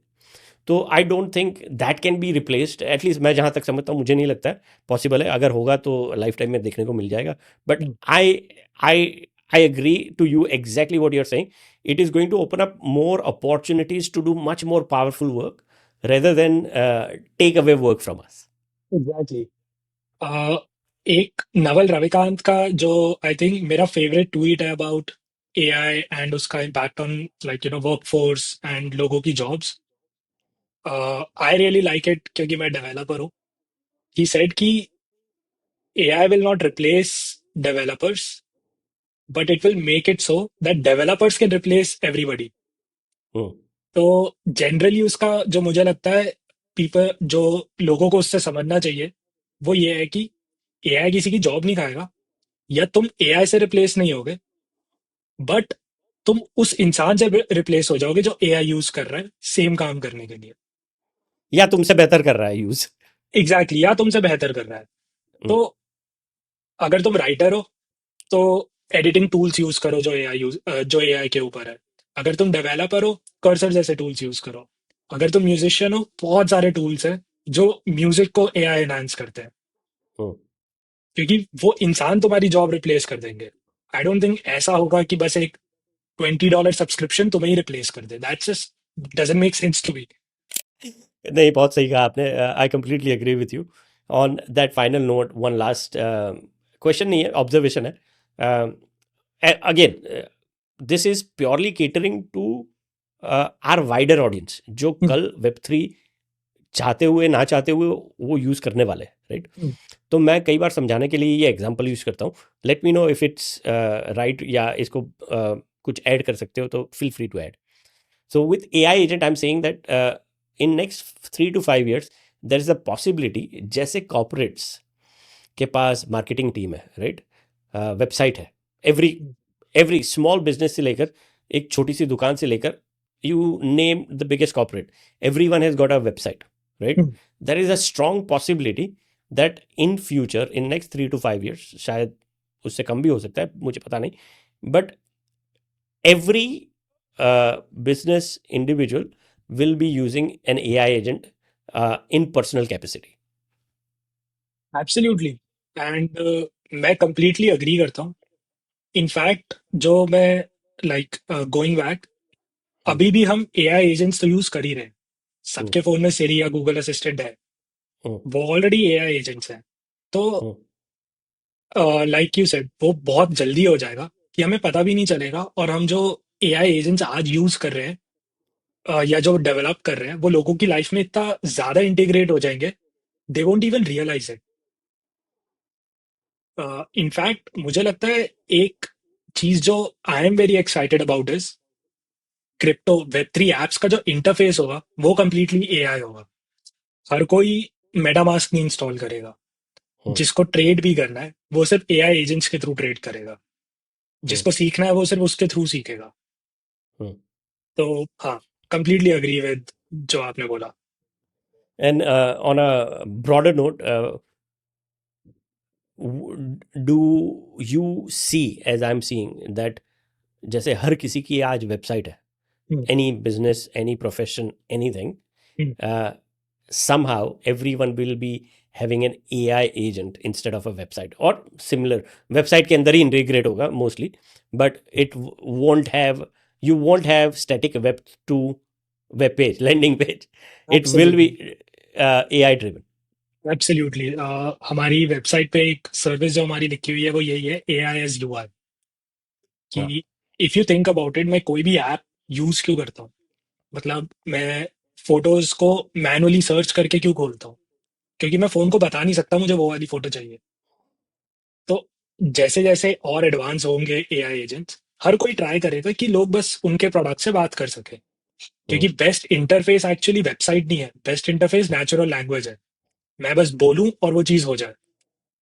तो I don't think that can be replaced, at least मैं जहाँ तक समझता हूँ मुझे नहीं लगता है पॉसिबल है। अगर होगा तो लाइफ टाइम में देखने को मिल जाएगा, but hmm. I I agree to you exactly what you're saying. It is going to open up more opportunities to do much more powerful work rather than take away work from us. Exactly. एक नवल रविकांत का जो, I think मेरा favourite tweet है about AI and उसका impact on like work force and लोगों की jobs. I really like it क्योंकि मैं डेवलपर हूँ। ही सेड कि AI will not replace developers, but it will make it so that developers can replace everybody. Hmm. तो generally उसका जो मुझे लगता है, पीपल जो लोगों को उससे समझना चाहिए वो ये है कि एआई किसी की जॉब नहीं खाएगा, या तुम एआई से रिप्लेस नहीं होगे, बट तुम उस इंसान से रिप्लेस हो जाओगे जो एआई यूज कर रहा है सेम काम करने के लिए। या तुमसे बेहतर कर रहा है यूज। एग्जैक्टली, या तुमसे बेहतर कर रहा है। तो अगर तुम राइटर हो तो एडिटिंग टूल्स यूज करो जो एआई के ऊपर है। अगर तुम डेवलपर हो, कर्सर जैसे टूल्स यूज करो। अगर तुम म्यूजिशियन हो, बहुत सारे टूल्स हैं जो म्यूजिक को एआई एनहांस करते हैं, क्योंकि वो इंसान तुम्हारी जॉब रिप्लेस कर देंगे। आई डोंट थिंक ऐसा होगा कि बस एक $20 सब्सक्रिप्शन तुम्हें ही रिप्लेस कर दे। That's just doesn't make sense to me. नहीं, बहुत सही कहा आपने। I completely agree with you on that. Final note, one last question नहीं है, ऑब्जर्वेशन है। Again, this is purely catering to our wider audience जो कल वेब3 चाहते हुए ना चाहते हुए वो यूज़ करने वाले, राइट। तो मैं कई बार समझाने के लिए ये एग्जांपल यूज़ करता हूँ। Let me know if it's right, या इसको कुछ ऐड कर सकते हो तो feel free to add. So with AI agent, I'm saying that in next 3 to 5 years, there is a possibility, जैसे corporates के पास marketing team है, right? वेबसाइट है, every small business से लेकर एक छोटी सी दुकान से लेकर, you name the biggest corporate, everyone has got a website, right? There is a strong possibility that in future, in next 3 to 5 years, शायद उससे कम भी हो सकता है, मुझे पता नहीं, but every business individual will be using an AI agent in personal capacity. Absolutely. And मैं कंप्लीटली अग्री करता हूँ। इनफैक्ट जो मैं लाइक गोइंग बैक, Hmm, अभी भी हम एआई एजेंट्स तो यूज कर ही रहे हैं। hmm, सबके फोन में सिरी या गूगल असिस्टेंट है, hmm, वो ऑलरेडी एआई एजेंट्स हैं। तो hmm, लाइक यू सेड वो बहुत जल्दी हो जाएगा कि हमें पता भी नहीं चलेगा, और हम जो एआई एजेंट्स आज यूज कर रहे हैं या जो डेवलप कर रहे हैं, वो लोगों की लाइफ में इतना ज्यादा इंटीग्रेट हो जाएंगे, they won't even realize it. In fact मुझे लगता है एक चीज जो I am very excited about is crypto web 3 apps का जो इंटरफेस होगा वो कंप्लीटली एआई होगा। हर कोई मेटामास्क नहीं इंस्टॉल करेगा। hmm, जिसको ट्रेड भी करना है वो सिर्फ एआई एजेंट्स के थ्रू ट्रेड करेगा। hmm, जिसको सीखना है वो सिर्फ उसके थ्रू सीखेगा। hmm. तो हाँ, कंप्लीटली अग्री विद जो आपने बोला। And on a broader note, do you see, as I'm seeing, that जैसे हर किसी की आज वेबसाइट है, हम्म, any business, any profession, anything, hmm, uh, somehow everyone will be having an AI agent instead of a website or similar. Website के अंदर ही integrate होगा mostly, but won't have, you won't have static web to web page, landing page. It will be absolutely. AI driven. Absolutely. हमारी website पे एक service जो हमारी लिखी हुई है वो यही है, एआई एज यूआई। हाँ, कि if you think about it, मैं कोई भी ऐप यूज क्यों करता हूँ? मतलब मैं फोटोज को मैनुअली सर्च करके क्यों खोलता हूँ? क्योंकि मैं फोन को बता नहीं सकता मुझे वो वाली फोटो चाहिए। तो जैसे जैसे और एडवांस होंगे एआई एजेंट्स, हर कोई ट्राई करेगा कि लोग बस उनके प्रोडक्ट से बात कर सके। क्योंकि हम्म, बेस्ट इंटरफेस एक्चुअली वेबसाइट नहीं है, बेस्ट इंटरफेस नेचुरल लैंग्वेज है। मैं बस बोलूं और वो चीज हो जाए।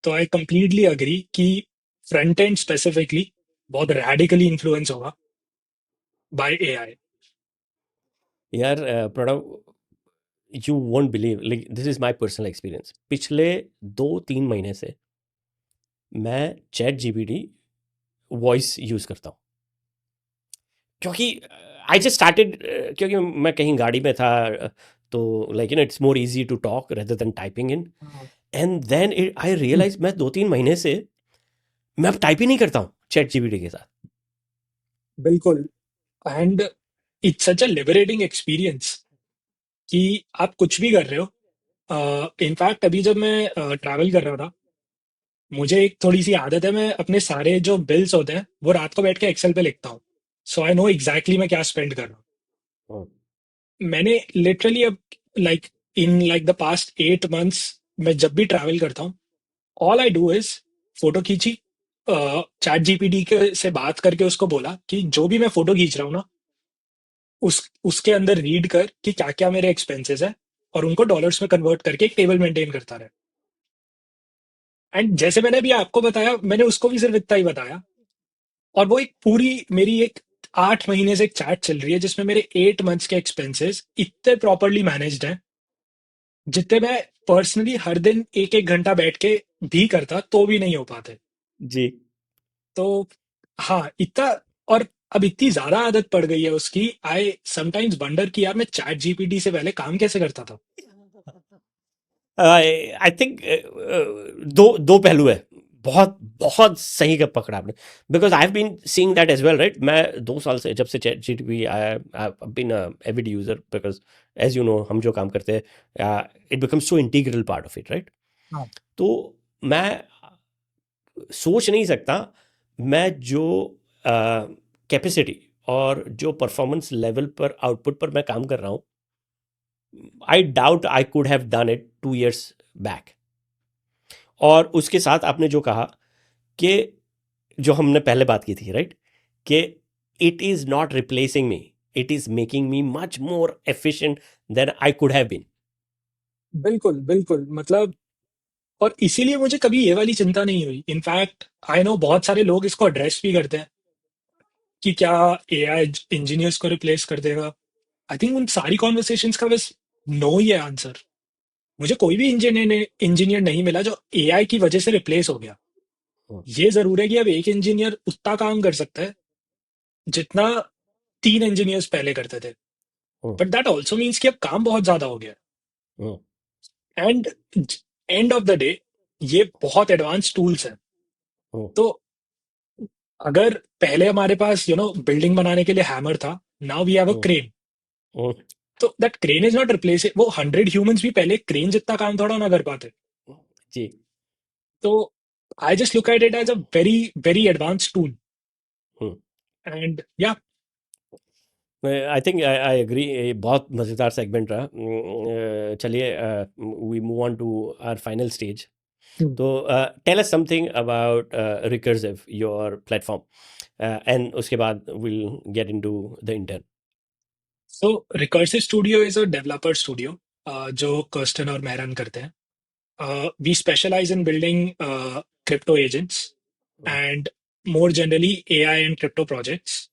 तो आई कंप्लीटली अग्री कि फ्रंट एंड स्पेसिफिकली बहुत रेडिकली इन्फ्लुएंस होगा बाय एआई। यार Pranav, you won't believe, like this is my personal experience. पिछले 2-3 महीने से मैं चैट जीपीटी वॉइस यूज़ करता हूँ, क्योंकि आई जस्ट स्टार्टेड, क्योंकि मैं कहीं गाड़ी में था, तो like it's more easy to talk rather than typing in. And then I realize मैं 2-3 महीने से मैं अब टाइप ही नहीं करता हूँ चैट जीपीटी के साथ। बिल्कुल। And it's such a liberating experience कि आप कुछ भी कर रहे हो। इनफैक्ट अभी जब मैं ट्रैवल कर रहा था, मुझे एक थोड़ी सी आदत है, मैं अपने सारे जो बिल्स होते हैं वो रात को बैठ के एक्सेल पे लिखता हूँ। सो आई नो एग्जैक्टली मैं क्या स्पेंड कर रहा हूँ। हम्म, मैंने लिटरली अब like in like the past 8 months, मैं जब भी ट्रैवल करता हूँ, all I do is photo खींची, चैट जीपीटी के से बात करके उसको बोला कि जो भी मैं फोटो खींच रहा हूँ ना, उसके अंदर रीड कर कि क्या क्या मेरे एक्सपेंसेस है, और उनको डॉलर्स में कन्वर्ट करके एक टेबल मेंटेन करता रहे। एंड जैसे मैंने अभी आपको बताया, मैंने उसको भी सिर्फ इतना ही बताया, और वो एक पूरी मेरी एक 8 महीने से एक चैट चल रही है जिसमें मेरे 8 मंथ्स के एक्सपेंसेस इतने प्रॉपरली मैनेज्ड हैं, जितने मैं पर्सनली हर दिन एक एक घंटा बैठ के भी करता तो भी नहीं हो पाते। जी। तो हाँ, इतना। और अब इतनी ज्यादा आदत पड़ गई है उसकी, आई समटाइम्स वंडर कि यार मैं चैट जीपीटी से पहले काम कैसे करता था। आई थिंक दो दो पहलू है। बहुत बहुत सही का पकड़ा आपने, because I have been seeing that as well, right. मैं 2 साल से, जब से चैट जीटीपी I been avid user, because as you know हम जो काम करते हैं it becomes so integral part of it, right. हाँ, तो मैं सोच नहीं सकता, मैं जो कैपेसिटी और जो परफॉर्मेंस लेवल पर, आउटपुट पर मैं काम कर रहा हूँ, I doubt I could have done it 2 years back. और उसके साथ आपने जो कहा कि जो हमने पहले बात की थी, राइट, कि it is not replacing me, it is making me much more efficient than I could have been. बिल्कुल बिल्कुल। मतलब और इसीलिए मुझे कभी ये वाली चिंता नहीं हुई। इनफैक्ट आई नो बहुत सारे लोग इसको एड्रेस भी करते हैं कि क्या एआई इंजीनियर्स को रिप्लेस कर देगा। आई थिंक उन सारी कॉन्वर्सेशंस का बस नो ही है आंसर। मुझे कोई भी इंजीनियर नहीं मिला जो एआई की वजह से रिप्लेस हो गया। ये जरूर है कि अब एक इंजीनियर उतना काम कर सकता है जितना 3 इंजीनियर्स पहले करते थे, बट दैट ऑल्सो मीन्स कि अब काम बहुत ज्यादा हो गया है। Hmm, and end of the day ये बहुत एडवांस टूल्स हैं। हम्म, तो अगर पहले हमारे पास बिल्डिंग बनाने के लिए हैमर था, now we have a hmm, crane. Hmm, तो that crane is not replace, वो 100 ह्यूमंस भी पहले क्रेन जितना काम थोड़ा ना कर पाते। जी। तो I just look at it as a very very advance tool. Hmm. And या आई थिंक आई एग्री, ये बहुत मज़ेदार सेगमेंट रहा। चलिए, we move on to our final stage. तो tell us something about recursive, your platform, and उसके बाद will get into the intern. So recursive studio is a developer studio जो Kirsten और मैं रन करते हैं। We specialise in building crypto agents and more generally AI and crypto projects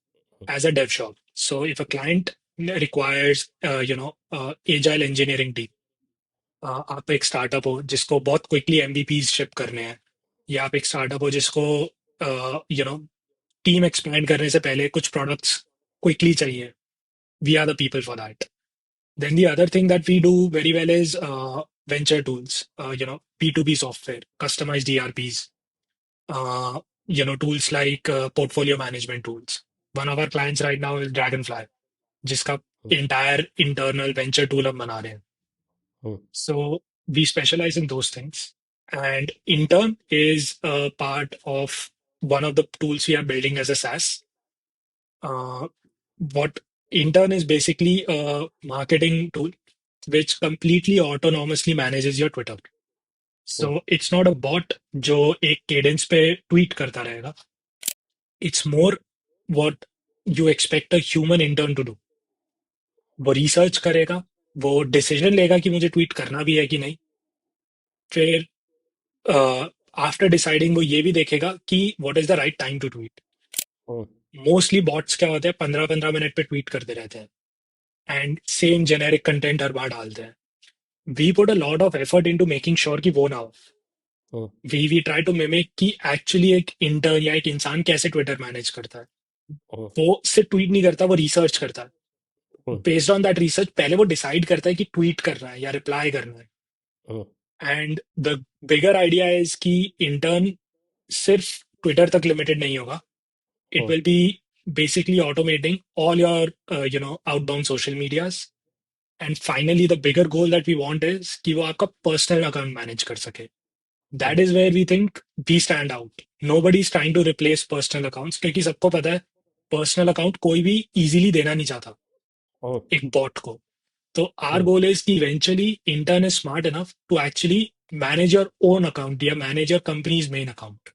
as a dev shop. So if a client requires agile engineering team, आप एक startup हो जिसको बहुत क्विकली एमवीपीज शिप करने हैं, या आप एक स्टार्टअप हो जिसको टीम एक्सपेंड करने से पहले कुछ प्रोडक्ट्स क्विकली चाहिए, we are the people for that. Then the other thing that we do very well is venture tools, P2P software, customized ERPs, uh, tools like portfolio management tools. One of our clients right now is Dragonfly, जिसका entire internal venture tool हम बना रहे हैं. So we specialize in those things. And Intern is a part of one of the tools we are building as a SaaS. What Intern is basically a marketing tool which completely autonomously manages your Twitter. So it's not a bot जो एक cadence पे tweet करता रहेगा. It's more what you expect a human intern to do. वो research करेगा, वो decision लेगा कि मुझे ट्वीट करना भी है कि नहीं, फिर आफ्टर डिसाइडिंग वो ये भी देखेगा कि what is the right time to tweet. Mostly bots क्या होते हैं, 15-15 मिनट पे ट्वीट करते रहते हैं एंड सेम जेनेरिक कंटेंट हर बार डालते हैं. We put a lot of effort into making sure कि वो ना हो. वी ट्राई टू मिमिक कि एक्चुअली एक इंटर्न या एक इंसान कैसे ट्विटर मैनेज करता है. वो सिर्फ ट्वीट नहीं करता, वो रिसर्च करता है. बेस्ड ऑन दैट रिसर्च पहले वो डिसाइड करता है कि ट्वीट करना है या रिप्लाई करना है. And the bigger idea is कि इंटर्न सिर्फ ट्विटर तक लिमिटेड नहीं होगा. It will be basically automating all your outbound social medias. And finally the bigger goal that we want is कि वो आपका personal account manage कर सके. That is where we think we stand out. Nobody is trying to replace personal accounts क्योंकि सबको पता है personal account कोई भी easily देना नहीं चाहता एक bot को. तो our goal is कि eventually intern is smart enough to actually manage your own account या manage your company's main account.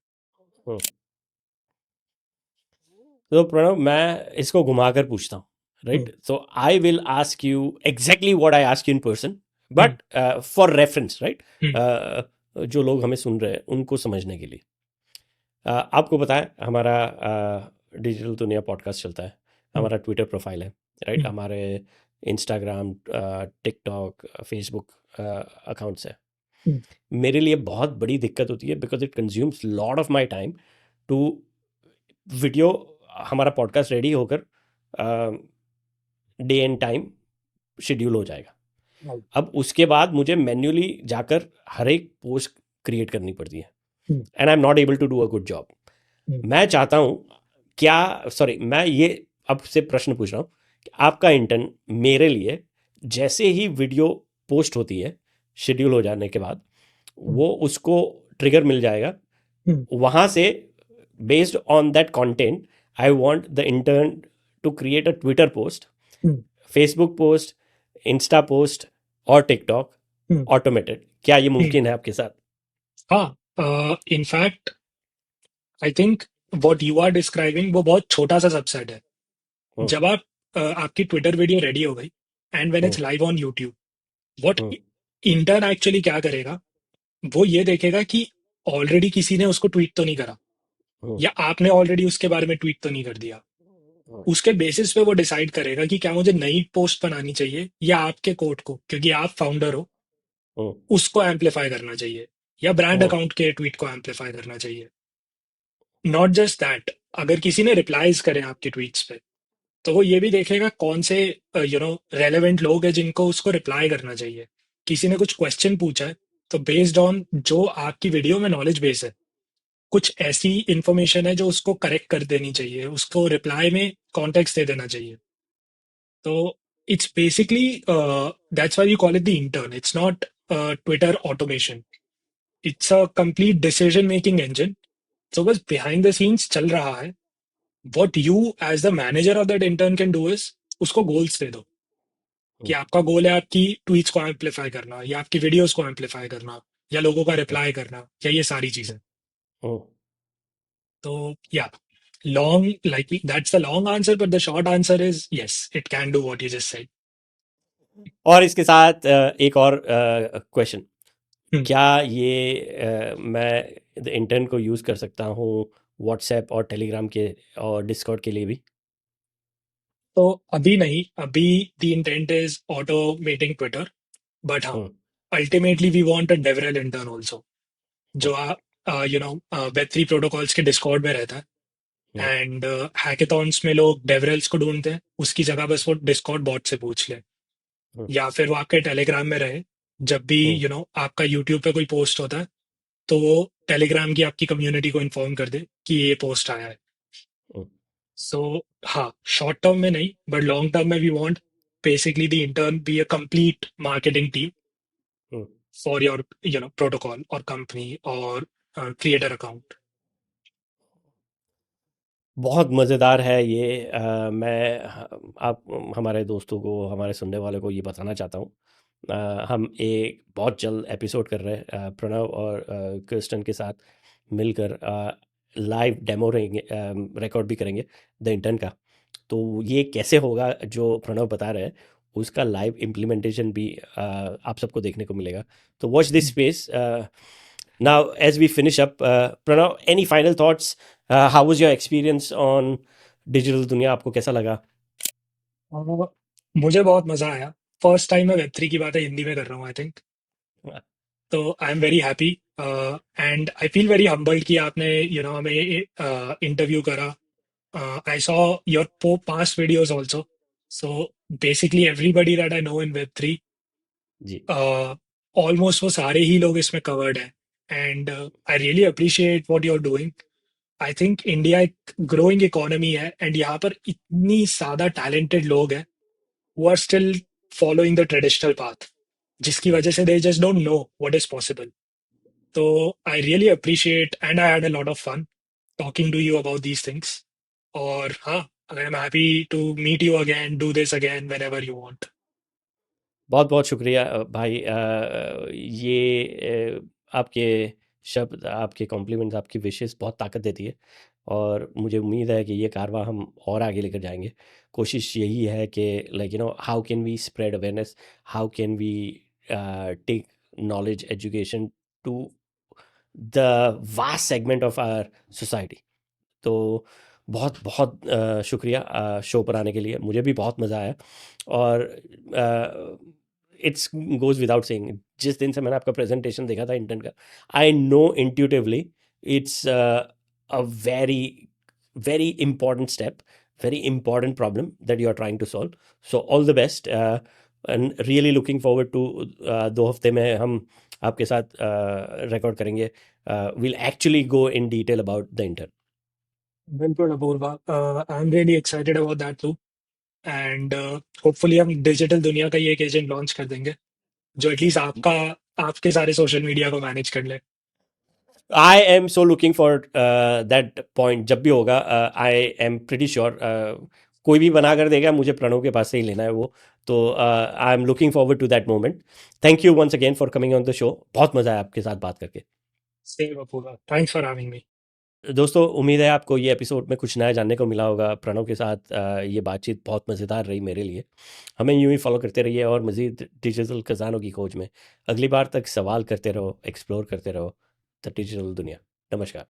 तो प्रणव, मैं इसको घुमा कर पूछता हूँ, राइट? तो I will ask you exactly what I ask you in person, but for reference, right? जो लोग हमें सुन रहे हैं उनको समझने के लिए, आपको पता है हमारा डिजिटल दुनिया पॉडकास्ट चलता है, हमारा ट्विटर प्रोफाइल है, राइट? हमारे इंस्टाग्राम, टिकटॉक, फेसबुक अकाउंट्स है. मेरे लिए बहुत बड़ी दिक्कत होती है because it consumes lot of my time to video. हमारा पॉडकास्ट रेडी होकर डे एंड टाइम शेड्यूल हो जाएगा. अब उसके बाद मुझे मैन्युअली जाकर हर एक पोस्ट क्रिएट करनी पड़ती है and I am not able to do a good job. मैं चाहता हूँ, क्या, सॉरी, मैं ये अब से प्रश्न पूछ रहा हूँ कि आपका इंटर्न मेरे लिए जैसे ही वीडियो पोस्ट होती है शेड्यूल हो जाने के बाद, वो उसको ट्रिगर मिल जाएगा. वहाँ से based on that content I want the intern to create a Twitter post, Facebook post, Insta post और TikTok automated. क्या ये मुमकिन है आपके साथ? हाँ, in fact I think what you are describing वो बहुत छोटा सा सबसेट है. जब आप आपकी ट्विटर वीडियो रेडी हो गई and when it's live on YouTube, what intern actually क्या करेगा, वो ये देखेगा कि ऑलरेडी किसी ने उसको ट्वीट तो नहीं करा, या आपने ऑलरेडी उसके बारे में ट्वीट तो नहीं कर दिया. उसके बेसिस पे वो डिसाइड करेगा कि क्या मुझे नई पोस्ट बनानी चाहिए या आपके कोड को, क्योंकि आप फाउंडर हो, उसको एम्पलीफाई करना चाहिए, या ब्रांड अकाउंट के ट्वीट को एम्पलीफाई करना चाहिए. नॉट जस्ट दैट, अगर किसी ने रिप्लाईज करें आपके ट्वीट्स पे, तो वो ये भी देखेगा कौन से रेलेवेंट लोग हैं जिनको उसको रिप्लाई करना चाहिए. किसी ने कुछ क्वेश्चन पूछा है, तो बेस्ड ऑन जो आपकी वीडियो में नॉलेज बेस है, कुछ ऐसी इंफॉर्मेशन है जो उसको करेक्ट कर देनी चाहिए, उसको रिप्लाई में कॉन्टेक्स्ट दे देना चाहिए। तो it's basically that's why you call it the intern, it's not Twitter automation, it's a complete decision making engine. So बस बिहाइंड द सीन्स चल रहा है। What you as the manager of that intern can do is उसको goals दे दो, कि हम्म, आपका गोल है आपकी ट्वीट्स को एम्पलीफाई करना, या आपकी वीडियोस को एम्पलीफाई करना, या लोगों का हम्म, रिप्लाई करना, या ये सारी चीजें। हम्म। तो या long like that's the long answer, but the short answer is yes, it can do what you just said. और इसके साथ एक और क्वेश्चन, क्या ये मैं द इंटर्न को यूज़ कर सकता हूँ व्हाट्सएप और टेलीग्राम के और डिस्कॉर्ड के लिए भी? तो अभी नहीं, अभी the intent is automating Twitter, but हाँ, hmm, ultimately we want a devrel intern also, hmm, जो you know web three protocols के डिस्कॉर्ड में रहता हम्म, है। एंड हैकेथॉन्स में लोग डेवरल्स को ढूंढते हैं, उसकी जगह बस वो डिस्कॉर्ड बॉट से पूछ ले, हम्म, या फिर वो आपके टेलीग्राम में रहे। जब भी हम्म, आपका यूट्यूब पे कोई पोस्ट होता है, तो वो टेलीग्राम की आपकी कम्युनिटी को इन्फॉर्म कर दे कि ये पोस्ट आया है। हम्म, सो हाँ, शॉर्ट टर्म में नहीं, बट लॉन्ग टर्म में we want basically the intern be a complete marketing team hmm. For your protocol और कंपनी और क्रिएटर अकाउंट। बहुत मज़ेदार है ये। आप हमारे दोस्तों को, हमारे सुनने वालों को ये बताना चाहता हूँ। हम एक बहुत जल्द एपिसोड कर रहे हैं प्रणव और क्रिस्टन के साथ मिलकर, लाइव डेमो रहेंगे, रिकॉर्ड भी करेंगे द इंटर्न का। तो ये कैसे होगा जो प्रणव बता रहे हैं, उसका लाइव इम्प्लीमेंटेशन भी आप सबको देखने को मिलेगा। तो watch this space. Now as we finish up, Pranav, any final thoughts? How was your experience on digital दुनिया? आपको कैसा लगा? मुझे बहुत मजा आया। फर्स्ट टाइम मैं वेब थ्री की बातें हिंदी में कर रहा हूँ, आई थिंक। तो I am very happy and I feel very humbled कि आपने हमें इंटरव्यू करा। I saw your past videos also. So basically everybody that I know in web three, जी। ऑलमोस्ट वो सारे ही लोग इसमें कवर्ड हैं। And I really appreciate what you are doing. I think India एक ग्रोइंग इकोनॉमी है, एंड यहाँ पर इतनी ज्यादा टैलेंटेड लोग हैं who are still following the traditional path, जिसकी हम्म, वजह से they just don't know what is possible. So I really appreciate and I had a lot of fun talking to you about these things. और हाँ, I am happy to meet you again, do this again whenever you want. बहुत बहुत शुक्रिया भाई। आपके शब्द, आपके compliments, आपकी विशेस बहुत ताकत देती है, और मुझे उम्मीद है कि ये कारवां हम और आगे लेकर जाएंगे। कोशिश यही है कि like how can we spread awareness, how can we take knowledge education to the vast segment of our society. तो बहुत बहुत शुक्रिया शो पर आने के लिए। मुझे भी बहुत मज़ा आया। और इट्स गोज़ विदाउट सेइंग, जिस दिन से मैंने आपका प्रेजेंटेशन देखा था इंटर्न का, I know intuitively it's a very very important step, very important problem that you are trying to solve. So all the best, and really looking forward to 2 हफ्ते में हम आपके साथ रिकॉर्ड करेंगे। Will actually go in detail about the intern. बिल्कुल Apoorva, I am really excited about that too. And hopefully हम digital दुनिया का ही एक एजेंट लॉन्च कर देंगे, जो एटलीस्ट आपके सारे सोशल मीडिया को मैनेज कर ले। I am so looking for that point. जब भी होगा, आई एम प्रिटी श्योर कोई भी बना कर देगा, मुझे प्रणव के पास से ही लेना है वो। तो I am looking forward to that moment. Thank you once again for coming on the show. बहुत मज़ा आया आपके साथ बात करके। Same Apurva, thanks for having me. दोस्तों, उम्मीद है आपको ये एपिसोड में कुछ नया जानने को मिला होगा। प्रणव के साथ ये बातचीत बहुत मज़ेदार रही मेरे लिए। हमें यूं ही फॉलो करते रहिए और मज़ीद डिजिटल खजानों की खोज में। अगली बार तक सवाल करते रहो, एक्सप्लोर करते रहो द डिजिटल दुनिया। नमस्कार।